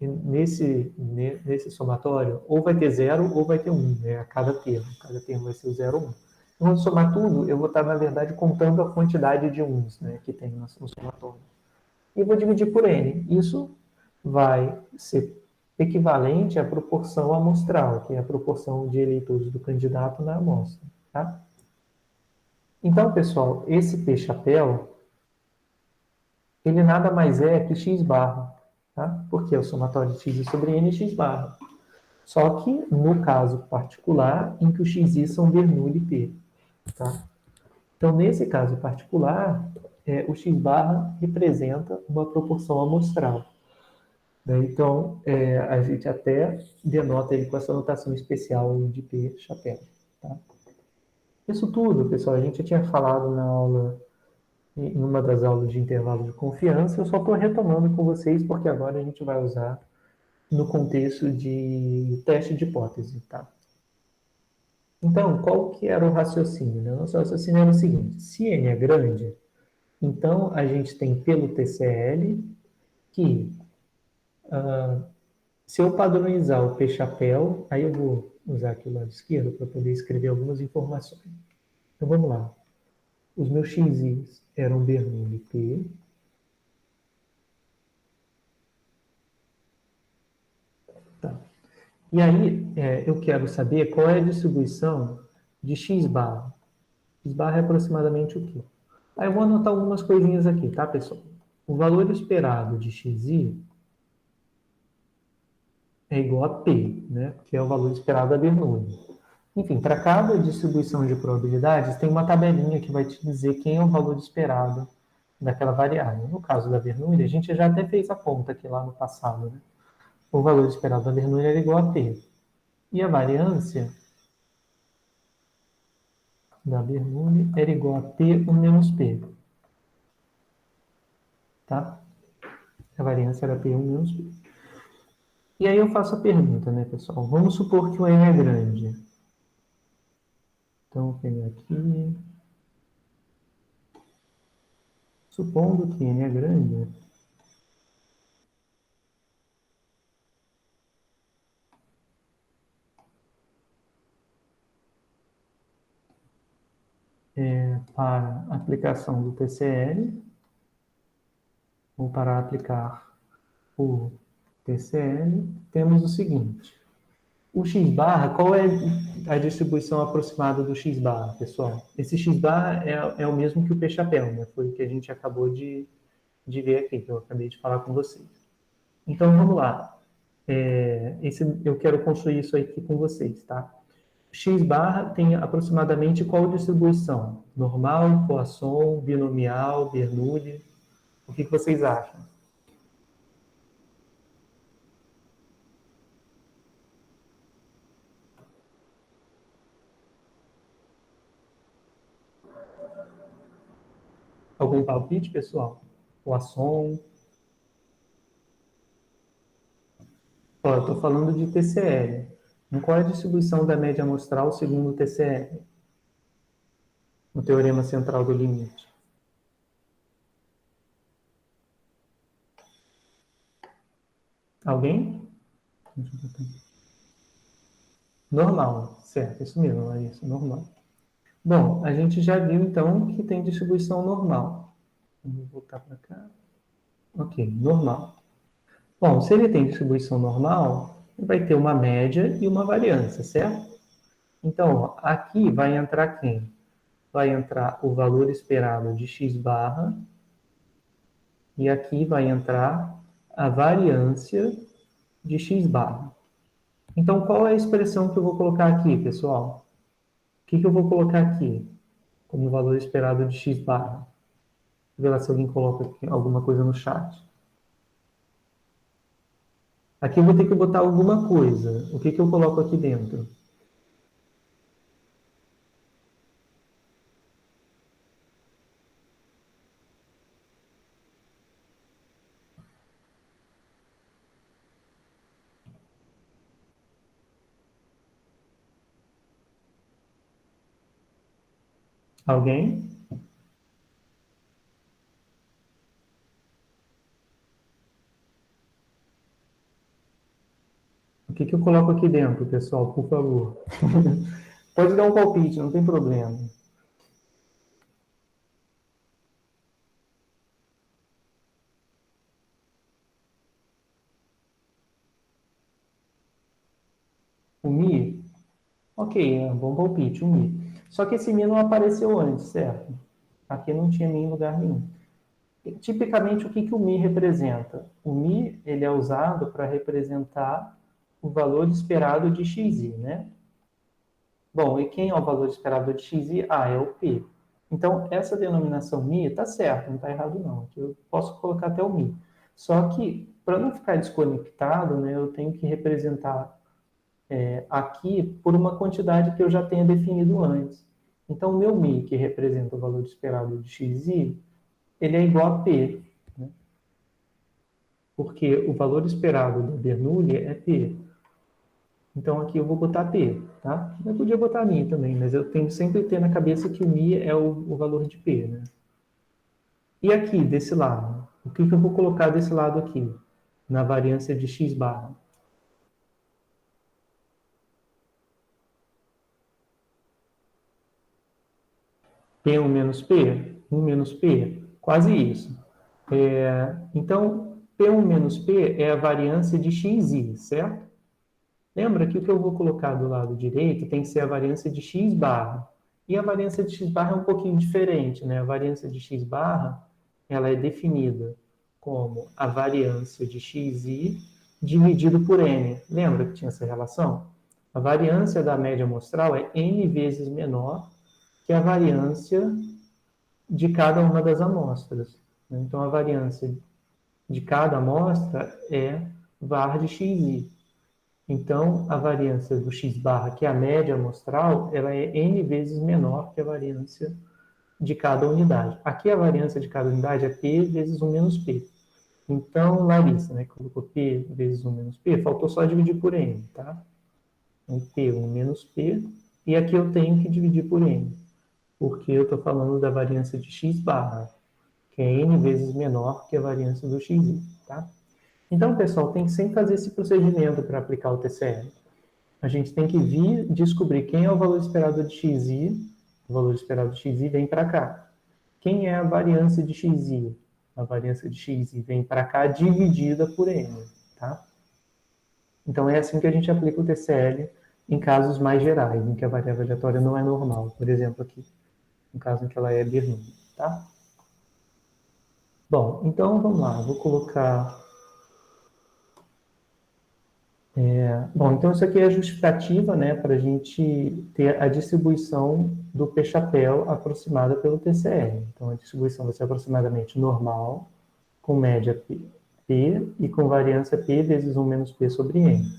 nesse somatório, ou vai ter 0 ou vai ter 1, né? A cada termo. Cada termo vai ser o 0 ou 1. Quando somar tudo, eu vou estar, na verdade, contando a quantidade de 1s, né, que tem no somatório. E vou dividir por n. Isso vai ser equivalente à proporção amostral, que é a proporção de eleitores do candidato na amostra. Tá? Então, pessoal, esse P-chapéu, ele nada mais é que x barra, tá? Porque é o somatório de x sobre n é x barra. Só que no caso particular, em que o xi são Bernoulli P. Tá? Então, nesse caso particular, o x barra representa uma proporção amostral. Né? Então, a gente até denota ele com essa notação especial de P chapéu. Tá? Isso tudo, pessoal, a gente já tinha falado na aula, em uma das aulas de intervalo de confiança, eu só estou retomando com vocês, porque agora a gente vai usar no contexto de teste de hipótese. Tá? Então, qual que era o raciocínio? Né? O nosso raciocínio era o seguinte: se n é grande, então a gente tem pelo TCL que, se eu padronizar o P-chapéu, aí eu vou usar aqui o lado esquerdo para poder escrever algumas informações. Então vamos lá. Os meus xis eram Bernoulli P. Tá. E aí eu quero saber qual é a distribuição de x barra. X barra é aproximadamente o quê? Aí eu vou anotar algumas coisinhas aqui, tá, pessoal? O valor esperado de xi é igual a P, né? Que é o valor esperado da Bernoulli. Enfim, para cada distribuição de probabilidades, tem uma tabelinha que vai te dizer quem é o valor esperado daquela variável. No caso da Bernoulli, a gente já até fez a conta aqui lá no passado, né? O valor esperado da Bernoulli era igual a P. E a variância da Bernoulli era igual a P1 menos P. Tá? A variância era P1 menos P. E aí eu faço a pergunta, né, pessoal? Vamos supor que o N é grande. Então, vou pegar aqui. Supondo que N é grande, para a aplicação do TCL, ou para aplicar o TCL, temos o seguinte. O x barra, qual é a distribuição aproximada do x barra, pessoal? Esse x barra é o mesmo que o P-chapéu, né? Foi o que a gente acabou de ver aqui, que eu acabei de falar com vocês. Então, vamos lá. Eu quero construir isso aqui com vocês, tá? X barra tem aproximadamente qual distribuição? Normal, Poisson, binomial, Bernoulli? O que vocês acham? Algum palpite, pessoal? Poisson? Ó, eu estou falando de TCL. Qual é a distribuição da média amostral segundo o TCL? No teorema central do limite. Alguém? Normal, certo, isso mesmo, é isso, normal. Bom, a gente já viu então que tem distribuição normal. Vamos voltar para cá. Ok, normal. Bom, se ele tem distribuição normal, vai ter uma média e uma variância, certo? Então, ó, aqui vai entrar quem? Vai entrar o valor esperado de x barra e aqui vai entrar a variância de x barra. Então, qual é a expressão que eu vou colocar aqui, pessoal? O que eu vou colocar aqui como valor esperado de x barra? Vê lá se alguém coloca aqui alguma coisa no chat. Aqui eu vou ter que botar alguma coisa. O que eu coloco aqui dentro? Alguém? que eu coloco aqui dentro, pessoal, por favor? Pode dar um palpite, não tem problema. O Mi? Ok, é um bom palpite, o Mi. Só que esse Mi não apareceu antes, certo? Aqui não tinha Mi em lugar nenhum. Tipicamente, o que o Mi representa? O Mi ele é usado para representar o valor esperado de xi, né? Bom, e quem é o valor esperado de xi? Ah, é o P. Então, essa denominação Mi está certa, não está errado não. Aqui eu posso colocar até o Mi. Só que, para não ficar desconectado, né, eu tenho que representar aqui por uma quantidade que eu já tenha definido antes. Então, o meu Mi, que representa o valor esperado de xi, ele é igual a P, né? Porque o valor esperado da Bernoulli é P. Então, aqui eu vou botar P, tá? Eu podia botar Mi também, mas eu tenho sempre que ter na cabeça que o Mi é o valor de P, né? E aqui, desse lado, o que eu vou colocar desse lado aqui? Na variância de x barra. P1 menos P, 1 menos P, quase isso. Então, P1 menos P é a variância de xi, certo? Lembra que o que eu vou colocar do lado direito tem que ser a variância de x barra. E a variância de x barra é um pouquinho diferente, né? A variância de x barra, ela é definida como a variância de xi dividido por n. Lembra que tinha essa relação? A variância da média amostral é n vezes menor que a variância de cada uma das amostras. Então, a variância de cada amostra é var de xi. Então, a variância do x barra, que é a média amostral, ela é n vezes menor que a variância de cada unidade. Aqui a variância de cada unidade é p vezes 1 menos p. Então, Larissa, né, colocou p vezes 1 menos p, faltou só dividir por n, tá? Então, p1 menos p, e aqui eu tenho que dividir por n, porque eu estou falando da variância de x barra, que é n vezes menor que a variância do xi, tá? Então, pessoal, tem que sempre fazer esse procedimento para aplicar o TCL. A gente tem que vir descobrir quem é o valor esperado de xi, o valor esperado de xi vem para cá. Quem é a variância de xi? A variância de xi vem para cá dividida por n, tá? Então é assim que a gente aplica o TCL em casos mais gerais, em que a variável aleatória não é normal, por exemplo aqui, no caso em que ela é Bernoulli, tá? Bom, então vamos lá, vou colocar... Bom, então isso aqui é a justificativa, né, para a gente ter a distribuição do P-chapéu aproximada pelo TCL. Então a distribuição vai ser aproximadamente normal, com média P e com variância P vezes 1 menos P sobre N.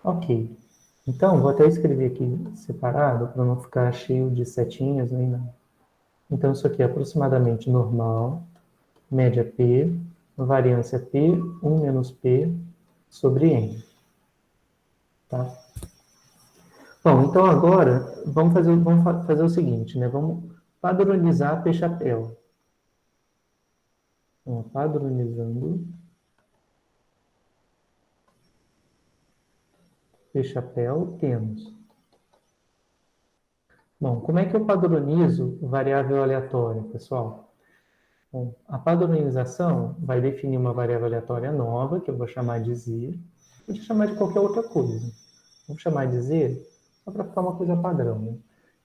Ok. Então, vou até escrever aqui separado, para não ficar cheio de setinhas nem nada. Então, isso aqui é aproximadamente normal, média P, variância P, 1 menos P sobre N. Tá? Bom, então agora, vamos fazer o seguinte, né? Vamos padronizar P-chapéu. Então, padronizando P-chapéu, temos. Bom, como é que eu padronizo variável aleatória, pessoal? Bom, a padronização vai definir uma variável aleatória nova, que eu vou chamar de z. Pode chamar de qualquer outra coisa. Vou chamar de z só para ficar uma coisa padrão, né?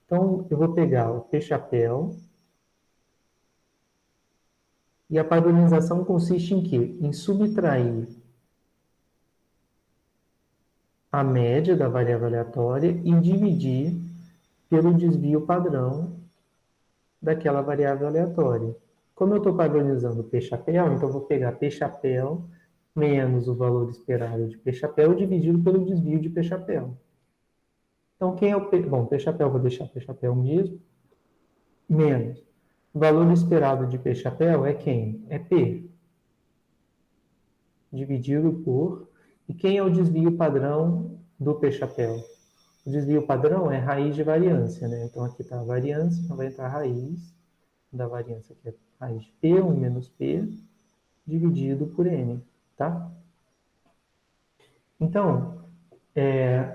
Então, eu vou pegar o P-chapéu, e a padronização consiste em quê? Em subtrair a média da variável aleatória e dividir pelo desvio padrão daquela variável aleatória. Como eu estou padronizando P-chapéu, então eu vou pegar P-chapéu menos o valor esperado de P-chapéu dividido pelo desvio de P-chapéu. Então, quem é o P? Bom, P-chapéu, vou deixar P-chapéu mesmo, menos. O valor esperado de P-chapéu é quem? É P. Dividido por... E quem é o desvio padrão do P-chapéu? O desvio padrão é raiz de variância, né? Então, aqui está a variância, então vai entrar a raiz da variância, que é raiz de P1 menos P, dividido por N, tá? Então,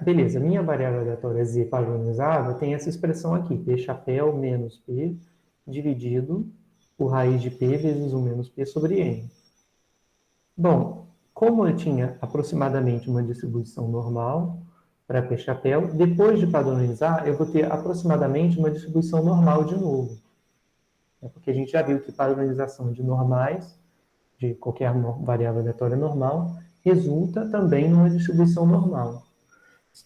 beleza, minha variável aleatória z padronizada tem essa expressão aqui, p chapéu menos p dividido por raiz de p vezes 1 menos p sobre n. Bom, como eu tinha aproximadamente uma distribuição normal para p chapéu, depois de padronizar, eu vou ter aproximadamente uma distribuição normal de novo. Porque a gente já viu que padronização de normais, de qualquer variável aleatória normal, resulta também numa distribuição normal.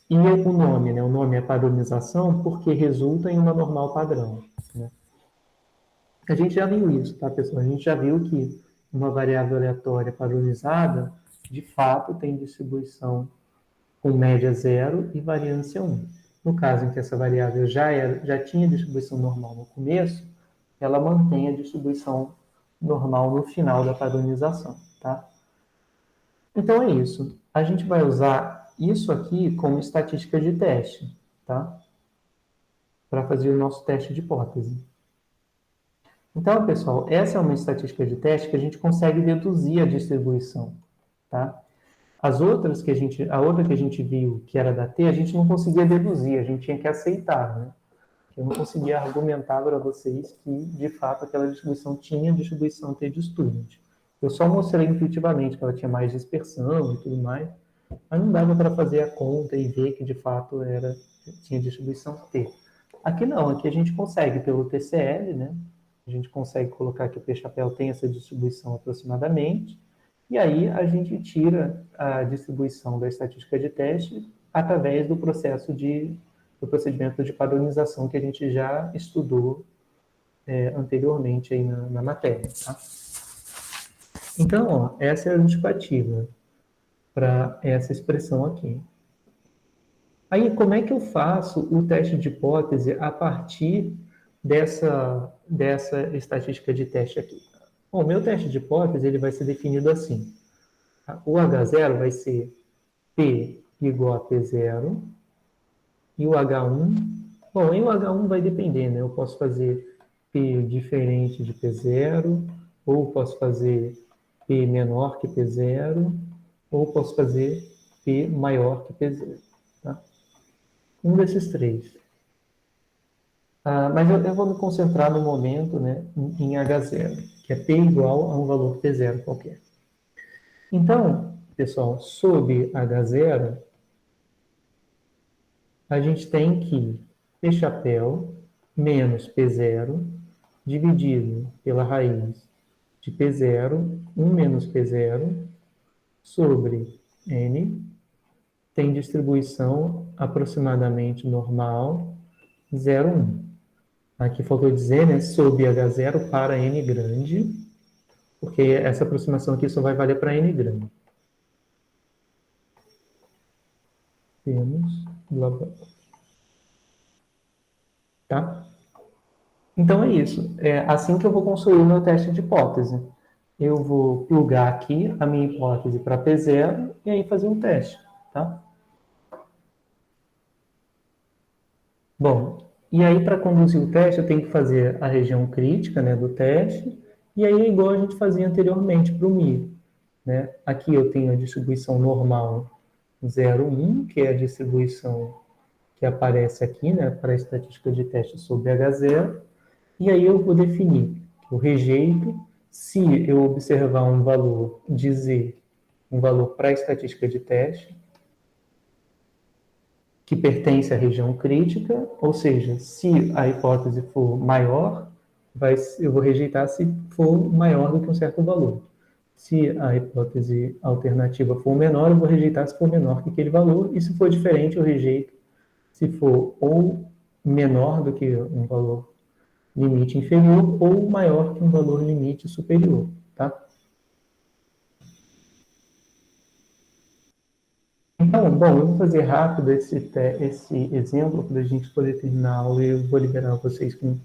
E o nome, né? O nome é padronização porque resulta em uma normal padrão. Né? A gente já viu isso, tá, pessoal? A gente já viu que uma variável aleatória padronizada, de fato, tem distribuição com média 0 e variância 1. No caso em que essa variável já tinha distribuição normal no começo, ela mantém a distribuição normal no final da padronização, tá? Então é isso. A gente vai usar isso aqui como estatística de teste, tá? Para fazer o nosso teste de hipótese. Então, pessoal, essa é uma estatística de teste que a gente consegue deduzir a distribuição, tá? A outra que a gente viu, que era da T, a gente não conseguia deduzir, a gente tinha que aceitar, né? Eu não conseguia argumentar para vocês que, de fato, aquela distribuição tinha distribuição T de student. Eu só mostrei intuitivamente que ela tinha mais dispersão e tudo mais, mas não dava para fazer a conta e ver que, de fato, tinha distribuição T. Aqui não, aqui a gente consegue pelo TCL, né? A gente consegue colocar que o P-chapéu tem essa distribuição aproximadamente, e aí a gente tira a distribuição da estatística de teste através do procedimento de padronização que a gente já estudou anteriormente aí na matéria. Tá? Então, ó, essa é a justificativa para essa expressão aqui. Aí, como é que eu faço o teste de hipótese a partir dessa estatística de teste aqui? Bom, o meu teste de hipótese ele vai ser definido assim. O H0 vai ser P igual a P0 e o H1... Bom, aí o H1 vai depender, né? Eu posso fazer P diferente de P0, ou posso fazer P menor que P0, ou posso fazer P maior que P0. Tá? Um desses três. Mas eu vou me concentrar no momento, né, em H0, que é P igual a um valor P0 qualquer. Então, pessoal, sob H0, a gente tem que P chapéu menos P0 dividido pela raiz de P0, 1 menos P0, sobre N, tem distribuição aproximadamente normal 0, 1. Aqui faltou dizer, né, sob H0 para N grande, porque essa aproximação aqui só vai valer para N grande. Temos blá, blá, blá. Tá? Então é isso. É assim que eu vou construir o meu teste de hipótese. Eu vou plugar aqui a minha hipótese para P0 e aí fazer um teste. Tá? Bom, e aí para conduzir o teste eu tenho que fazer a região crítica, né, do teste, e aí é igual a gente fazia anteriormente para o MI. Né? Aqui eu tenho a distribuição normal 0, 1, que é a distribuição que aparece aqui, né, para a estatística de teste sobre H0, e aí eu vou definir o rejeito, se eu observar um valor de Z, um valor para a estatística de teste, que pertence à região crítica, ou seja, se a hipótese for maior, eu vou rejeitar se for maior do que um certo valor. Se a hipótese alternativa for menor, eu vou rejeitar se for menor que aquele valor, e se for diferente, eu rejeito se for ou menor do que um valor limite inferior ou maior que um valor limite superior, tá? Então, bom, eu vou fazer rápido esse exemplo para a gente poder terminar a aula e eu vou liberar vocês com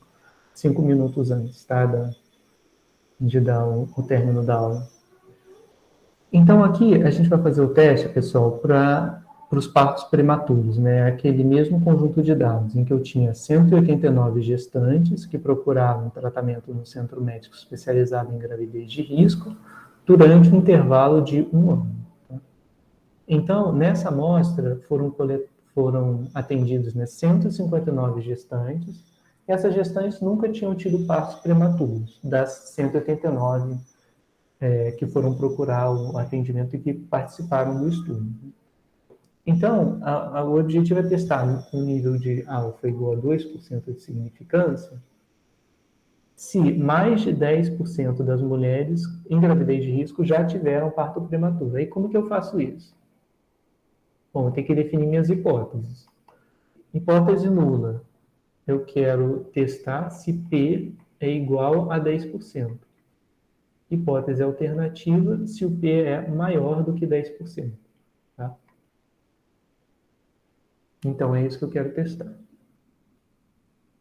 5 minutos antes, tá? De dar o término da aula. Então, aqui a gente vai fazer o teste, pessoal, para os partos prematuros, né? Aquele mesmo conjunto de dados em que eu tinha 189 gestantes que procuravam tratamento no centro médico especializado em gravidez de risco durante um intervalo de 1 ano. Tá? Então, nessa amostra, foram atendidos, né, 159 gestantes. Essas gestantes nunca tinham tido partos prematuros, das 189 que foram procurar o atendimento e que participaram do estudo. Então, o objetivo é testar um nível de alfa igual a 2% de significância, se mais de 10% das mulheres em gravidez de risco já tiveram parto prematuro. Aí como que eu faço isso? Bom, eu tenho que definir minhas hipóteses. Hipótese nula. Eu quero testar se P é igual a 10%. Hipótese alternativa, se o P é maior do que 10%. Tá? Então, é isso que eu quero testar.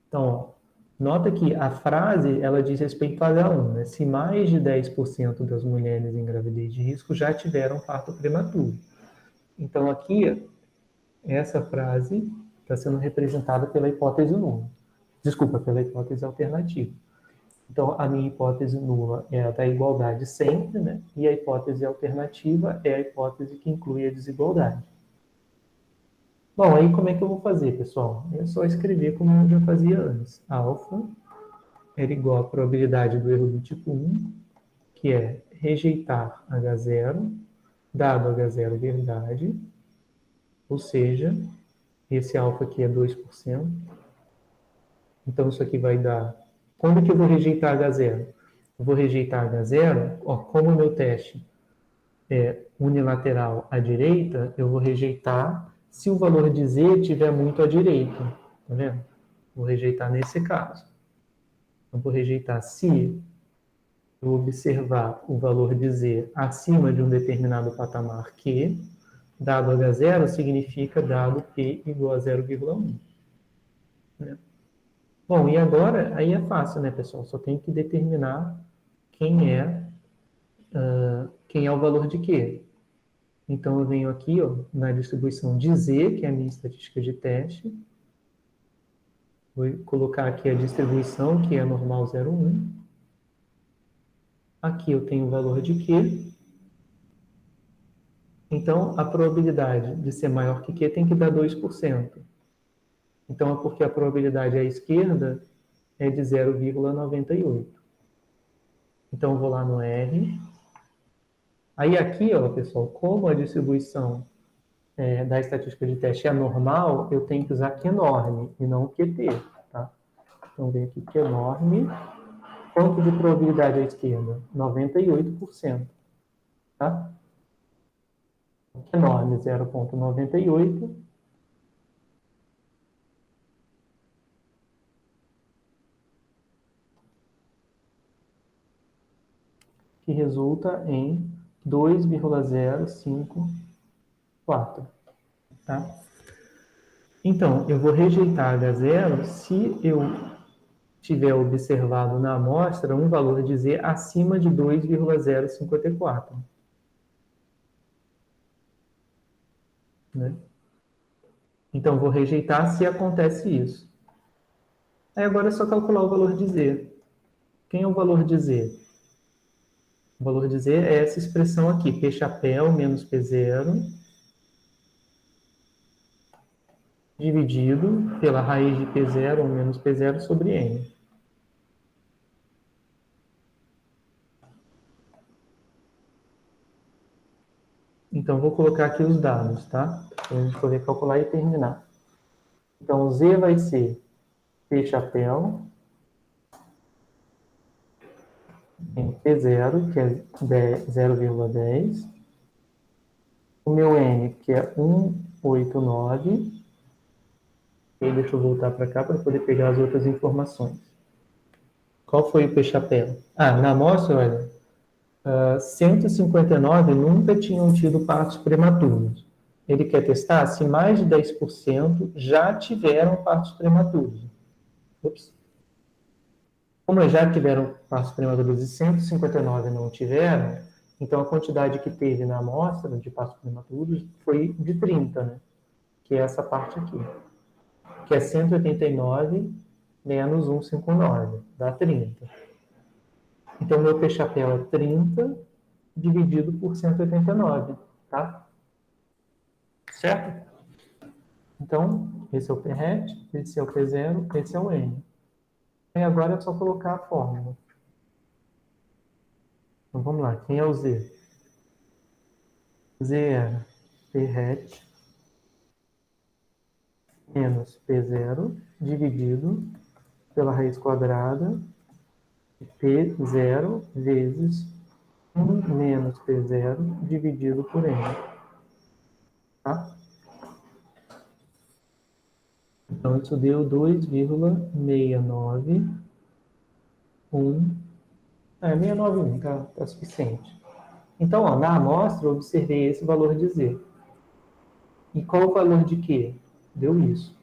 Então, ó, nota que a frase, ela diz respeito a H1, né? Se mais de 10% das mulheres em gravidez de risco já tiveram parto prematuro. Então, aqui, essa frase está sendo representada pela hipótese nula. Desculpa, pela hipótese alternativa. Então, a minha hipótese nula é a da igualdade sempre, né? E a hipótese alternativa é a hipótese que inclui a desigualdade. Bom, aí como é que eu vou fazer, pessoal? É só escrever como eu já fazia antes. Alfa era igual à probabilidade do erro do tipo 1, que é rejeitar H0, dado H0 verdade, ou seja, esse alfa aqui é 2%. Então, isso aqui vai dar... Quando que eu vou rejeitar H0? Eu vou rejeitar H0, ó, como o meu teste é unilateral à direita, eu vou rejeitar se o valor de Z estiver muito à direita. Tá vendo? Vou rejeitar nesse caso. Eu vou rejeitar se eu observar o valor de Z acima de um determinado patamar Q, dado H0 significa dado P igual a 0,1. Né? Bom, e agora, aí é fácil, né, pessoal? Só tem que determinar quem é o valor de Q. Então, eu venho aqui, ó, na distribuição de Z, que é a minha estatística de teste. Vou colocar aqui a distribuição, que é normal 0,1. Aqui eu tenho o valor de Q. Então, a probabilidade de ser maior que Q tem que dar 2%. Então, é porque a probabilidade à esquerda é de 0,98. Então, eu vou lá no R. Aí aqui, ó, pessoal, como a distribuição da estatística de teste é normal, eu tenho que usar Q-norme e não QT, tá? Então, vem aqui Q-norme. Quanto de probabilidade à esquerda? 98%, tá? Q-norme 0,98. Que resulta em 2,054, tá? Então, eu vou rejeitar H0 se eu tiver observado na amostra um valor de Z acima de 2,054. Né? Então, vou rejeitar se acontece isso. Aí agora é só calcular o valor de Z. Quem é o valor de Z? O valor de Z é essa expressão aqui, P chapéu menos P0, dividido pela raiz de P0 ou menos P0 sobre N. Então, vou colocar aqui os dados, tá? Para a gente poder calcular e terminar. Então, Z vai ser P chapéu em P0, que é 0,10. O meu N, que é 189. E deixa eu voltar para cá para poder pegar as outras informações. Qual foi o P chapéu? Na amostra, olha, 159 nunca tinham tido partos prematuros. Ele quer testar se mais de 10% já tiveram partos prematuros. Ups. Como já tiveram partos prematuros e 159 não tiveram, então a quantidade que teve na amostra de partos prematuros foi de 30, né? Que é essa parte aqui. Que é 189 menos 159, dá 30. Então, meu P chapéu é 30 dividido por 189, tá? certo? Então, esse é o P hat, esse é o P0, esse é o N. E agora é só colocar a fórmula. Então, vamos lá. Quem é o Z? Z era P hat menos P0 dividido pela raiz quadrada de P0 vezes 1 menos P0 dividido por N. Tá? Então, isso deu 2,691. 691, tá suficiente. Então, ó, na amostra, eu observei esse valor de Z. E qual o valor de Q? Deu isso.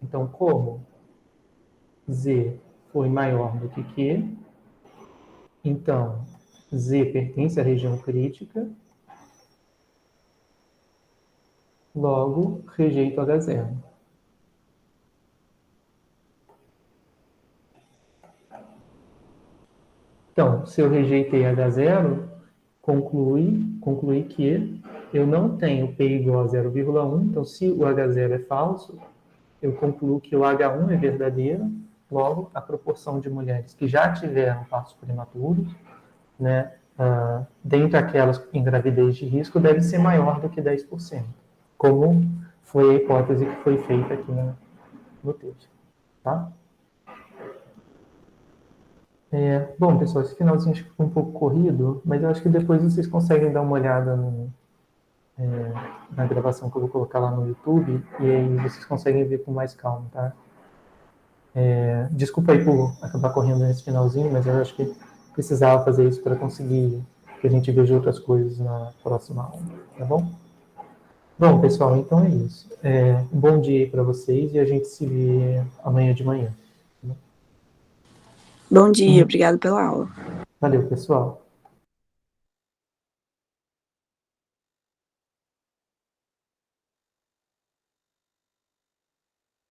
Então, como Z foi maior do que Q, então Z pertence à região crítica, logo rejeito H0. Então, se eu rejeitei H0, conclui que eu não tenho P igual a 0,1, então se o H0 é falso, eu concluo que o H1 é verdadeiro, logo a proporção de mulheres que já tiveram partos prematuros, né, dentre aquelas em gravidez de risco, deve ser maior do que 10%, como foi a hipótese que foi feita aqui no texto. Tá? Bom, pessoal, esse finalzinho acho que ficou um pouco corrido, mas eu acho que depois vocês conseguem dar uma olhada na gravação que eu vou colocar lá no YouTube, e aí vocês conseguem ver com mais calma, tá? Desculpa aí por acabar correndo nesse finalzinho, mas eu acho que precisava fazer isso para conseguir que a gente veja outras coisas na próxima aula, tá bom? Bom, pessoal, então é isso. Um bom dia aí para vocês e a gente se vê amanhã de manhã. Bom dia, obrigado pela aula. Valeu, pessoal.